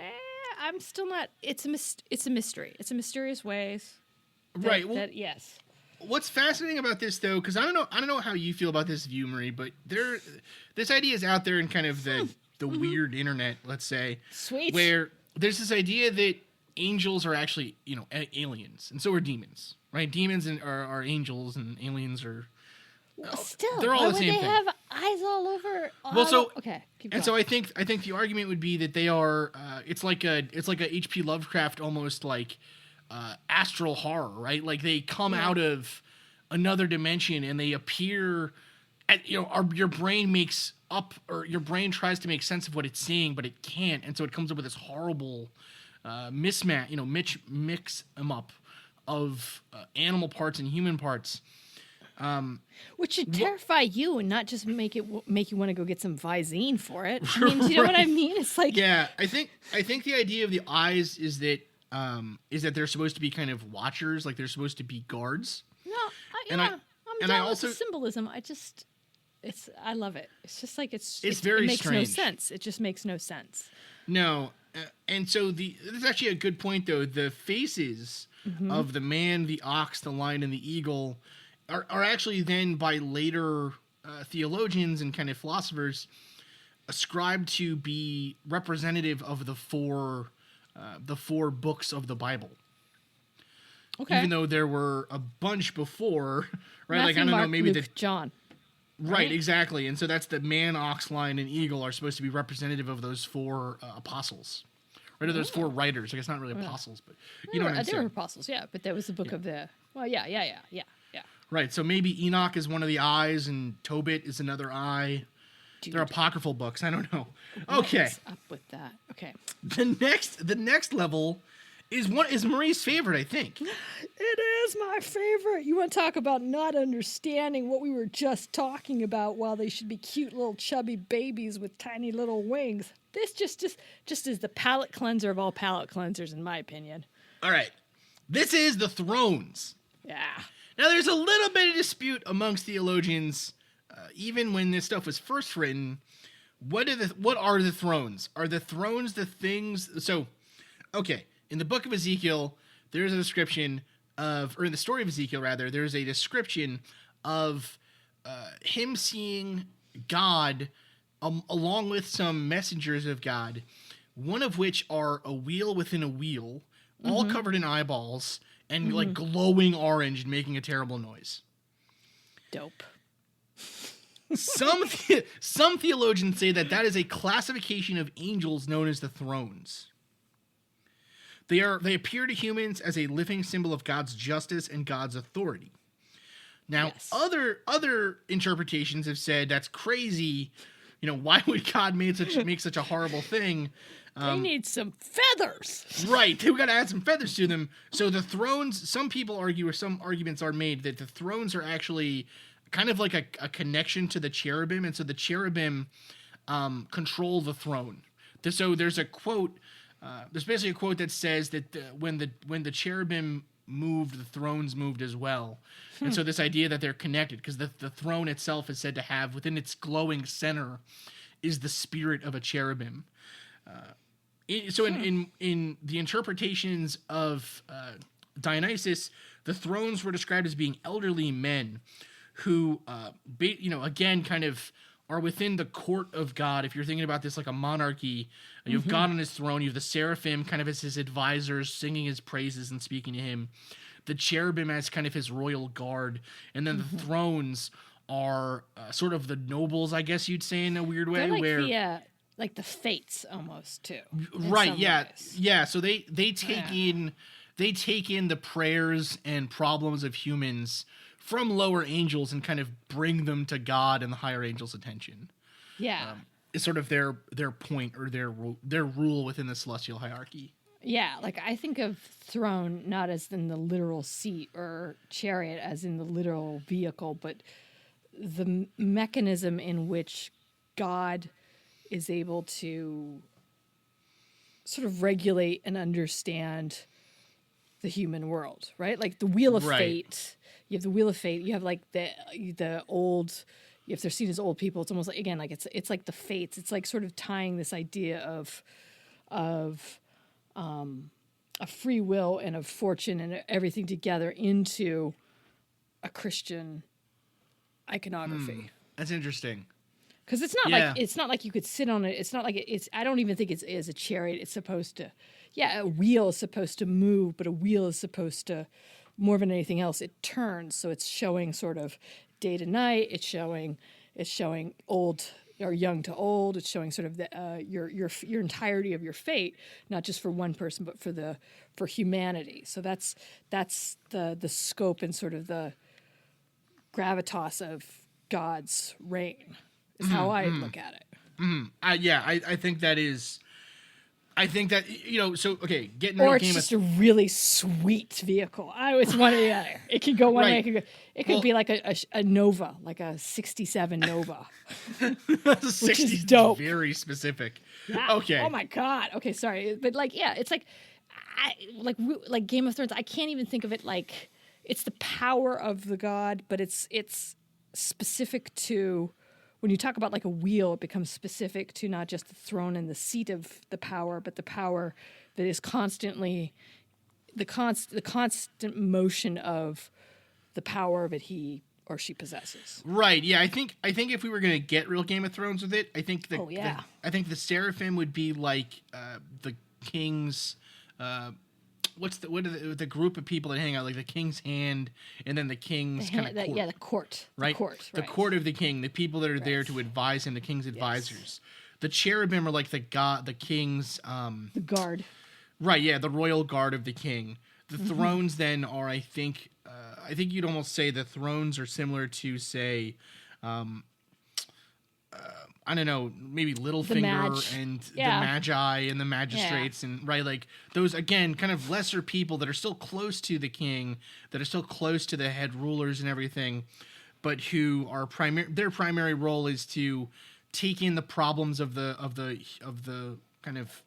S2: I'm still not. It's a mystery. It's a mysterious ways.
S1: Right. Well,
S2: yes.
S1: What's fascinating about this, though, because I don't know how you feel about this view, Marie, but this idea is out there in kind of the weird internet, let's say,
S2: sweet,
S1: where there's this idea that angels are actually, aliens, and so are demons, right? Demons are angels, and aliens are.
S2: Still,
S1: they're all the same thing.
S2: Why would they have eyes all over? Okay. Keep going.
S1: So I think the argument would be that they are. It's like a H.P. Lovecraft almost like. Astral horror, right? Like they come out of another dimension and they appear at, your brain makes up, or your brain tries to make sense of what it's seeing, but it can't. And so it comes up with this horrible mismatch, mix them up of animal parts and human parts.
S2: Which should terrify you and not just make you want to go get some Visine for it. I mean, do you know what I mean? It's like,
S1: yeah, I think the idea of the eyes is that they're supposed to be kind of watchers, like they're supposed to be guards.
S2: No, I'm down with the symbolism. I love it. It's just like it makes
S1: strange.
S2: No sense. It just makes no sense.
S1: No, and so this is actually a good point though. The faces of the man, the ox, the lion, and the eagle are actually then by later theologians and kind of philosophers ascribed to be representative of the four books of the Bible. Okay. Even though there were a bunch before, right?
S2: Matthew,
S1: like I don't
S2: Mark,
S1: know, maybe
S2: Luke, John.
S1: Right, exactly. And so that's the man, ox, lion, and eagle are supposed to be representative of those four apostles. Right, or those four writers. I guess not really apostles, but you know what I'm saying.
S2: They were apostles, yeah. But that was the book of the. Well, yeah.
S1: Right. So maybe Enoch is one of the eyes, and Tobit is another eye. Dude. They're apocryphal books. I don't know. Okay.
S2: What's up with that? Okay.
S1: The next level is Marie's favorite, I think.
S2: It is my favorite. You want to talk about not understanding what we were just talking about, while they should be cute little chubby babies with tiny little wings. This just is the palate cleanser of all palate cleansers, in my opinion.
S1: All right. This is the thrones.
S2: Yeah.
S1: Now, there's a little bit of dispute amongst theologians. Even when this stuff was first written, what are the thrones? Are the thrones the things? So, okay, in the book of Ezekiel, there's a description of, or in the story of Ezekiel, rather, there's a description of him seeing God along with some messengers of God, one of which are a wheel within a wheel, all covered in eyeballs, and like glowing orange and making a terrible noise.
S2: Dope.
S1: Some theologians say that is a classification of angels known as the thrones. They appear to humans as a living symbol of God's justice and God's authority. Now, yes. Other interpretations have said that's crazy. Why would God make such a horrible thing?
S2: They need some feathers.
S1: Right, they've got to add some feathers to them. So the thrones, some people argue, or some arguments are made that the thrones are actually kind of like a connection to the cherubim, and so the cherubim control the throne. So there's a quote. There's basically a quote that says that when the cherubim moved, the thrones moved as well. And so this idea that they're connected, because the throne itself is said to have within its glowing center is the spirit of a cherubim. In the interpretations of Dionysus, the thrones were described as being elderly men who, again, kind of are within the court of God. If you're thinking about this like a monarchy, you have God on his throne. You have the seraphim kind of as his advisors, singing his praises and speaking to him. The cherubim as kind of his royal guard. And then the thrones are sort of the nobles, I guess you'd say, in a weird way.
S2: They're like the fates almost, too.
S1: Right, yeah. Ways. Yeah, so they take in the prayers and problems of humans from lower angels and kind of bring them to God and the higher angels' attention.
S2: Yeah.
S1: It's sort of their point or their rule within the celestial hierarchy.
S2: Yeah, like I think of throne not as in the literal seat or chariot as in the literal vehicle, but the mechanism in which God is able to sort of regulate and understand the human world, right? Like the Wheel of Fate. You have the Wheel of Fate. You have like the old. If they're seen as old people, it's almost like, again, like it's like the fates. It's like sort of tying this idea of a free will and of fortune and everything together into a Christian iconography.
S1: That's interesting.
S2: Because it's not like you could sit on it. It's not like it's. I don't even think it's a chariot. It's supposed to. Yeah, a wheel is supposed to move, but a wheel is supposed to, more than anything else, it turns. So it's showing sort of day to night. It's showing old or young to old. It's showing sort of the your entirety of your fate, not just for one person, but for humanity. So that's the scope and sort of the gravitas of God's reign is how I look at it.
S1: I think that is. I think that, so, okay, getting
S2: or it's just a really sweet vehicle. It's one or the other. It could go one way. It could be like a Nova, like a 67 Nova.
S1: 60
S2: which is dope.
S1: Very specific.
S2: Yeah.
S1: Okay.
S2: Oh, my God. Okay, sorry. But, it's like Game of Thrones. I can't even think of it like it's the power of the god, but it's specific to... When you talk about like a wheel, it becomes specific to not just the throne and the seat of the power, but the power that is constantly the constant motion of the power that he or she possesses.
S1: Right. Yeah. I think if we were gonna get real Game of Thrones with it, I think the seraphim would be like the king's. What are the group of people that hang out, like the king's hand, and then the king's kind of court.
S2: Yeah, the court.
S1: Right? The court of the king, the people that are there to advise him, the king's advisors. Yes. The cherubim are like the king's...
S2: the guard.
S1: Right, yeah, the royal guard of the king. The thrones then are, I think you'd almost say the thrones are similar to, say... I don't know, maybe Littlefinger and the Magi and the magistrates and like those, again, kind of lesser people that are still close to the king, that are still close to the head rulers and everything, but who are their primary role is to take in the problems of the kind of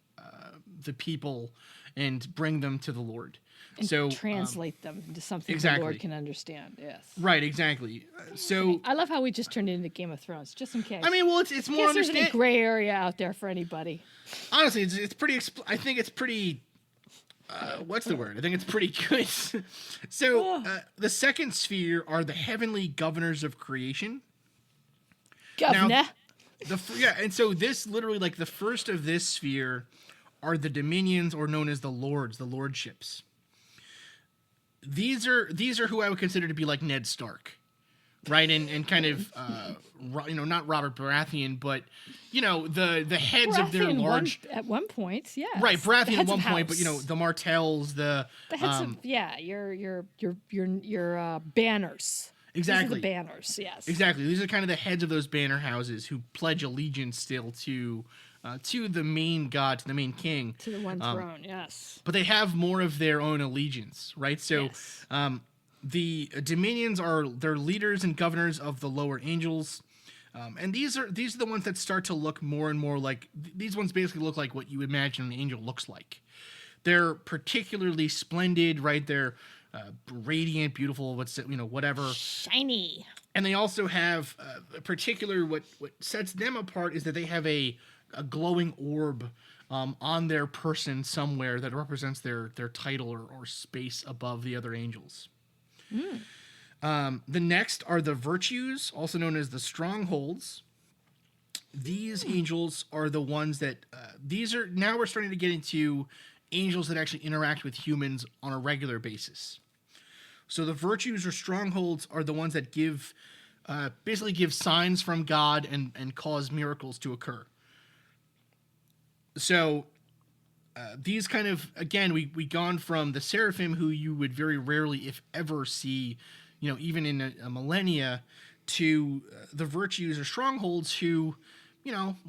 S1: the people and bring them to the Lord.
S2: And translate them into something the Lord can understand. Yes.
S1: Right. Exactly. So
S2: I love how we just turned it into Game of Thrones, just in case.
S1: I mean, well, it's more understandable.
S2: There's any gray area out there for anybody.
S1: Honestly, it's pretty. I think it's pretty. What's the word? I think it's pretty good. So the second sphere are the heavenly governors of creation.
S2: Governor.
S1: Now, and so this literally, like the first of this sphere, are the dominions, or known as the lords, the lordships. These are who I would consider to be like Ned Stark, right? And kind of not Robert Baratheon, but the heads
S2: Baratheon
S1: of their large
S2: at one point, yeah.
S1: Right, Baratheon at one point, but the Martells, the
S2: heads of your banners.
S1: Exactly.
S2: These are the banners, yes.
S1: Exactly. These are kind of the heads of those banner houses who pledge allegiance still to the main god, to the main king.
S2: To the one throne, yes.
S1: But they have more of their own allegiance, right? So
S2: yes.
S1: The dominions they're leaders and governors of the lower angels. And these are the ones that start to look more and more like, these ones basically look like what you imagine an angel looks like. They're particularly splendid, right? They're radiant, beautiful, whatever.
S2: Shiny.
S1: And they also have a particular, what sets them apart is that they have a glowing orb on their person somewhere that represents their title or space above the other angels. The next are the virtues, also known as the strongholds. These angels are the ones that now we're starting to get into angels that actually interact with humans on a regular basis. So the virtues or strongholds are the ones that basically give signs from God and cause miracles to occur. So these kind of, again, we gone from the seraphim, who you would very rarely, if ever, see, even in a millennia, to the virtues or strongholds, who,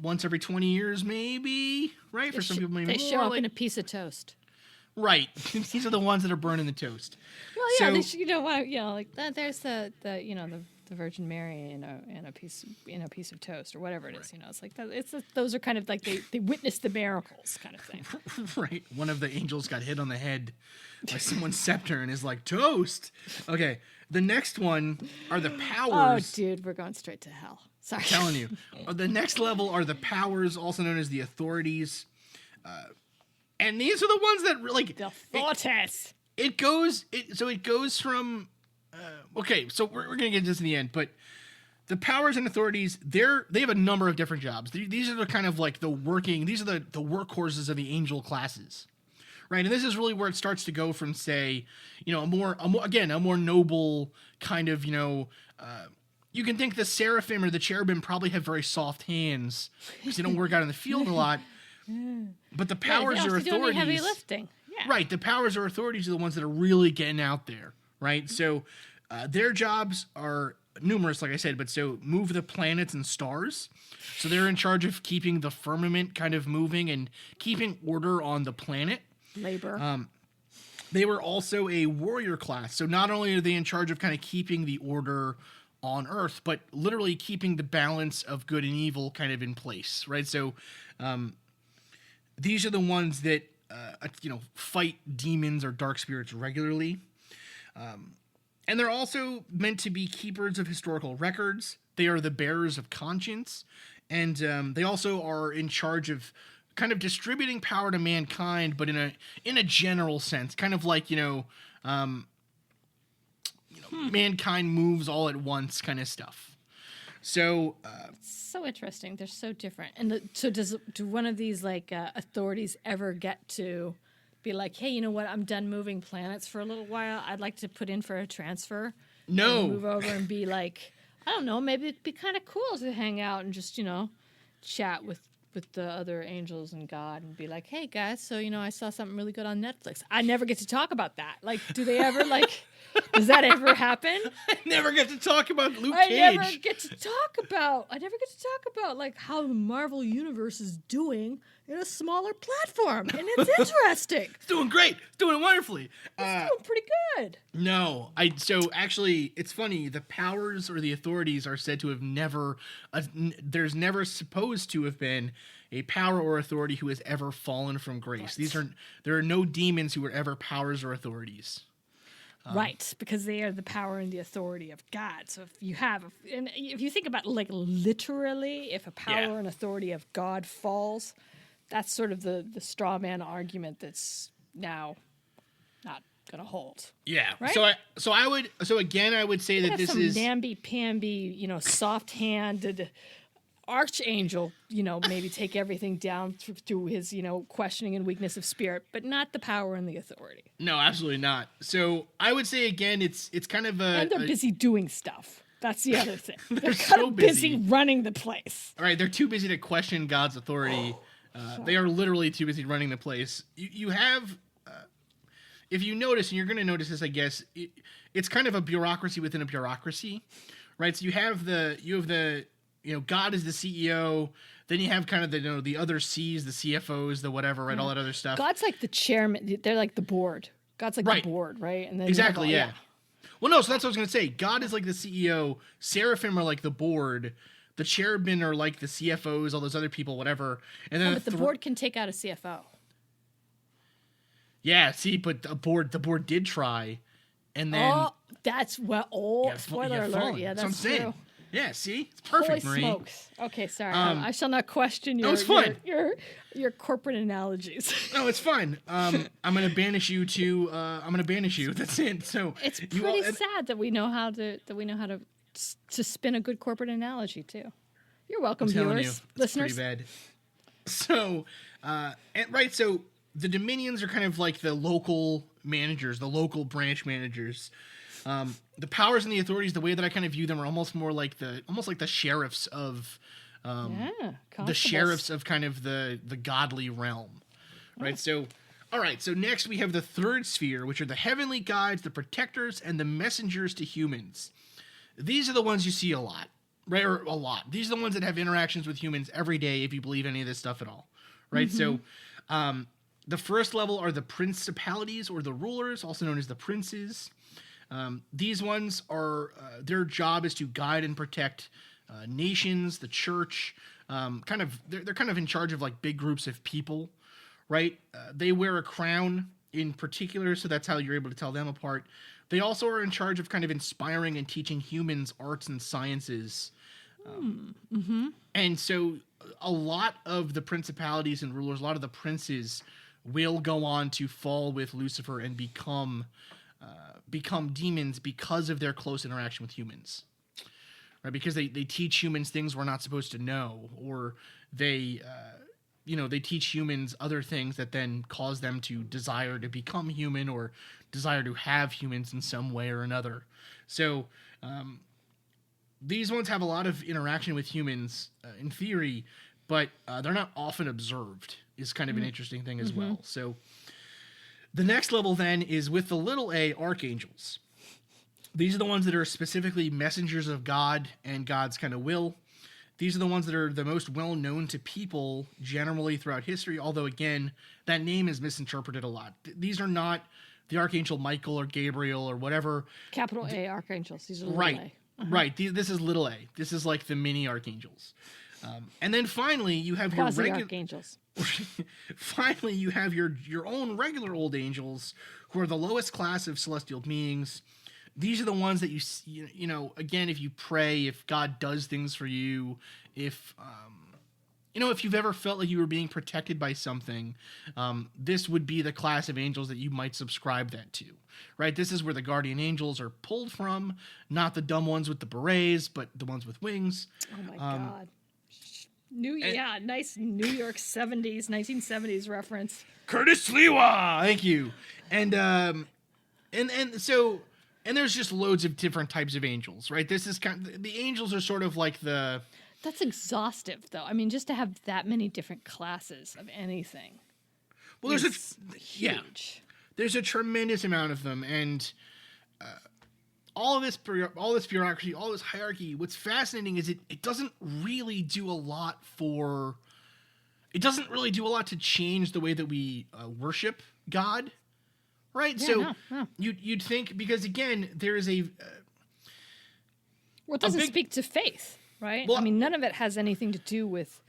S1: once every 20 years, maybe, right? For some people, maybe
S2: they
S1: more.
S2: Show up in a piece of toast.
S1: Right. These are the ones that are burning the toast.
S2: Well, yeah, there's the Virgin Mary in a piece of toast or whatever it is.
S1: Right.
S2: It's like that. Those are kind of like they witness the miracles kind of thing.
S1: Right. One of the angels got hit on the head by someone's scepter and is like, toast. Okay. The next one are the powers.
S2: Oh, dude, we're going straight to hell. Sorry.
S1: I'm telling you. The next level are the powers, also known as the authorities. And these are the ones that, like...
S2: The authorities.
S1: It goes from... okay, so we're going to get to this in the end, but the powers and authorities, they have a number of different jobs. These are the kind of like these are the workhorses of the angel classes. Right, and this is really where it starts to go from, say, a more noble kind of, you can think the seraphim or the cherubim probably have very soft hands because they don't work out in the field a lot. But the powers or authorities,
S2: doing heavy lifting. Yeah.
S1: Right, the powers or authorities are the ones that are really getting out there, right? So their jobs are numerous, like I said, but so move the planets and stars. So they're in charge of keeping the firmament kind of moving and keeping order on the planet.
S2: Labor.
S1: They were also a warrior class. So not only are they in charge of kind of keeping the order on Earth, but literally keeping the balance of good and evil kind of in place, right? So these are the ones that, fight demons or dark spirits regularly. And they're also meant to be keepers of historical records. They are the bearers of conscience. And they also are in charge of kind of distributing power to mankind, but in a general sense, kind of like, mankind moves all at once kind of stuff. So
S2: so interesting. They're so different. And do one of these authorities ever get to be like, hey, you know what? I'm done moving planets for a little while. I'd like to put in for a transfer.
S1: No.
S2: And move over and be like, I don't know, maybe it'd be kind of cool to hang out and just, chat with the other angels and God and be like, hey guys, so I saw something really good on Netflix. I never get to talk about that. Like, do they ever does that ever happen?
S1: I never get to talk about Luke Cage.
S2: I never get to talk about how the Marvel universe is doing in a smaller platform, and it's interesting.
S1: It's doing great. It's doing wonderfully.
S2: It's doing pretty good.
S1: No, so actually, it's funny. The powers or the authorities are said to have never. There's never supposed to have been a power or authority who has ever fallen from grace. There are no demons who were ever powers or authorities.
S2: Right, because they are the power and the authority of God. So if you think about literally, if a power and authority of God falls, that's sort of the straw man argument that's now not going to hold.
S1: Yeah.
S2: Right?
S1: I would say that this is
S2: namby-pamby, soft-handed archangel, maybe take everything down through his, questioning and weakness of spirit, but not the power and the authority.
S1: No, absolutely not. So I would say again, it's kind of
S2: and they're busy doing stuff. That's the other thing.
S1: They're
S2: kind
S1: so
S2: of busy running the place.
S1: All right, they're too busy to question God's authority. They are literally too busy running the place. You have, if you notice, and you're going to notice this, I guess, it's kind of a bureaucracy within a bureaucracy, right? So you have the God is the CEO. Then you have kind of the other C's, the CFOs, the whatever, right? All that other stuff.
S2: God's like the chairman. They're like the board. God's like the board, right? And then
S1: exactly, yeah. Well, no, so that's what I was going to say. God is like the CEO. Seraphim are like the board. The cherubim are like the CFOs, all those other people, whatever. And then
S2: But the board can take out a CFO.
S1: Yeah, see, but the board did try. And then...
S2: Oh, that's well. Oh, spoiler alert. Yeah, that's true.
S1: Yeah, see? It's perfect,
S2: Holy
S1: Marie.
S2: Smokes. Okay, sorry. I shall not question your corporate analogies.
S1: No, it's fine. I'm gonna banish you to. I'm gonna banish you. That's it. So
S2: it's pretty sad that we know how to spin a good corporate analogy too. You're welcome, viewers, listeners.
S1: Pretty bad. So, so the Dominions are kind of like the local managers, the local branch managers. The powers and the authorities, the way that I kind of view them, are almost like the sheriffs of the sheriffs of kind of the godly realm, right? So, all right. So next we have the third sphere, which are the heavenly guides, the protectors, and the messengers to humans. These are the ones you see a lot, right? Or a lot. These are the ones that have interactions with humans every day, if you believe any of this stuff at all, right? Mm-hmm. So, the first level are the principalities or the rulers, also known as the princes. These ones are, their job is to guide and protect nations, the church, they're kind of in charge of like big groups of people, right? They wear a crown in particular, so that's how you're able to tell them apart. They also are in charge of kind of inspiring and teaching humans arts and sciences. And so a lot of the principalities and rulers, a lot of the princes will go on to fall with Lucifer and become demons because of their close interaction with humans, right? Because they teach humans things we're not supposed to know, or they teach humans other things that then cause them to desire to become human or desire to have humans in some way or another. So these ones have a lot of interaction with humans in theory, but they're not often observed, is kind of an interesting thing as well. So the next level then is with the little a archangels. These are the ones that are specifically messengers of God and God's kind of will. These are the ones that are the most well known to people generally throughout history, although again, that name is misinterpreted a lot. These are not the Archangel Michael or Gabriel or whatever.
S2: Capital A archangels. These are little
S1: right.
S2: A.
S1: Right. This is little a. This is like the mini archangels. And then finally, you have your regular archangels. Finally, you have your own regular old angels, who are the lowest class of celestial beings. These are the ones that you know, again, if you pray, if God does things for you, if you've ever felt like you were being protected by something, this would be the class of angels that you might subscribe that to, right? This is where the guardian angels are pulled from, not the dumb ones with the berets, but the ones with wings.
S2: Oh my God. Nice New York 1970s reference.
S1: Curtis Lewa, thank you. And so there's just loads of different types of angels, right? This is the angels are sort of like the...
S2: That's exhaustive, though. I mean, just to have that many different classes of anything.
S1: Well, there's a tremendous amount of them, and all this bureaucracy, all this hierarchy. What's fascinating is it doesn't really do a lot to change the way that we worship God, right?
S2: Yeah,
S1: so you'd think, because again, there is a
S2: well, it doesn't speak to faith. Right? Well, I mean, none of it has anything to do with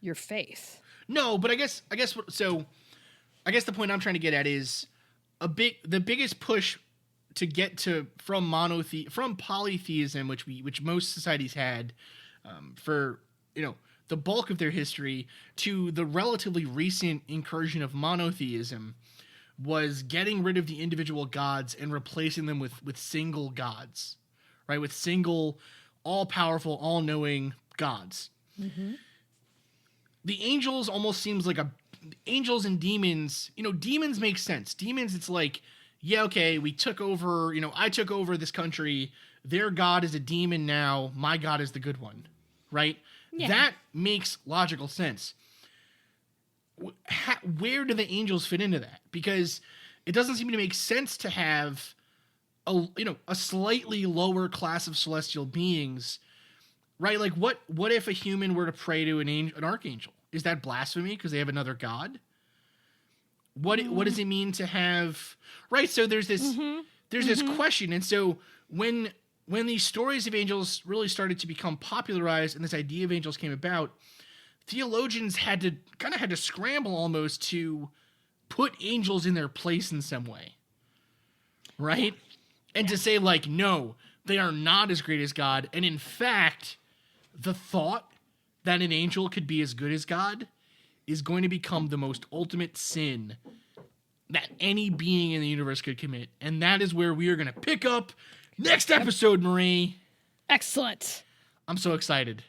S2: your faith.
S1: No, but I guess the point I'm trying to get at is the biggest push to get from polytheism, which most societies had for the bulk of their history, to the relatively recent incursion of monotheism, was getting rid of the individual gods and replacing them with single gods, right? With single, all-powerful, all-knowing gods. Mm-hmm. The angels almost seems like angels and demons. Demons make sense. Demons, it's like, yeah, okay, we took over. I took over this country. Their god is a demon now. My god is the good one, right? Yeah. That makes logical sense. Where do the angels fit into that? Because it doesn't seem to make sense to have a slightly lower class of celestial beings, right? Like what if a human were to pray to an archangel? Is that blasphemy because they have another god? What does it mean to have, right? So there's this there's this question. And so when these stories of angels really started to become popularized and this idea of angels came about, theologians had to scramble almost to put angels in their place in some way. Right? And to say, like, no, they are not as great as God. And in fact, the thought that an angel could be as good as God is going to become the most ultimate sin that any being in the universe could commit. And that is where we are going to pick up next episode, Marie.
S2: Excellent.
S1: I'm so excited.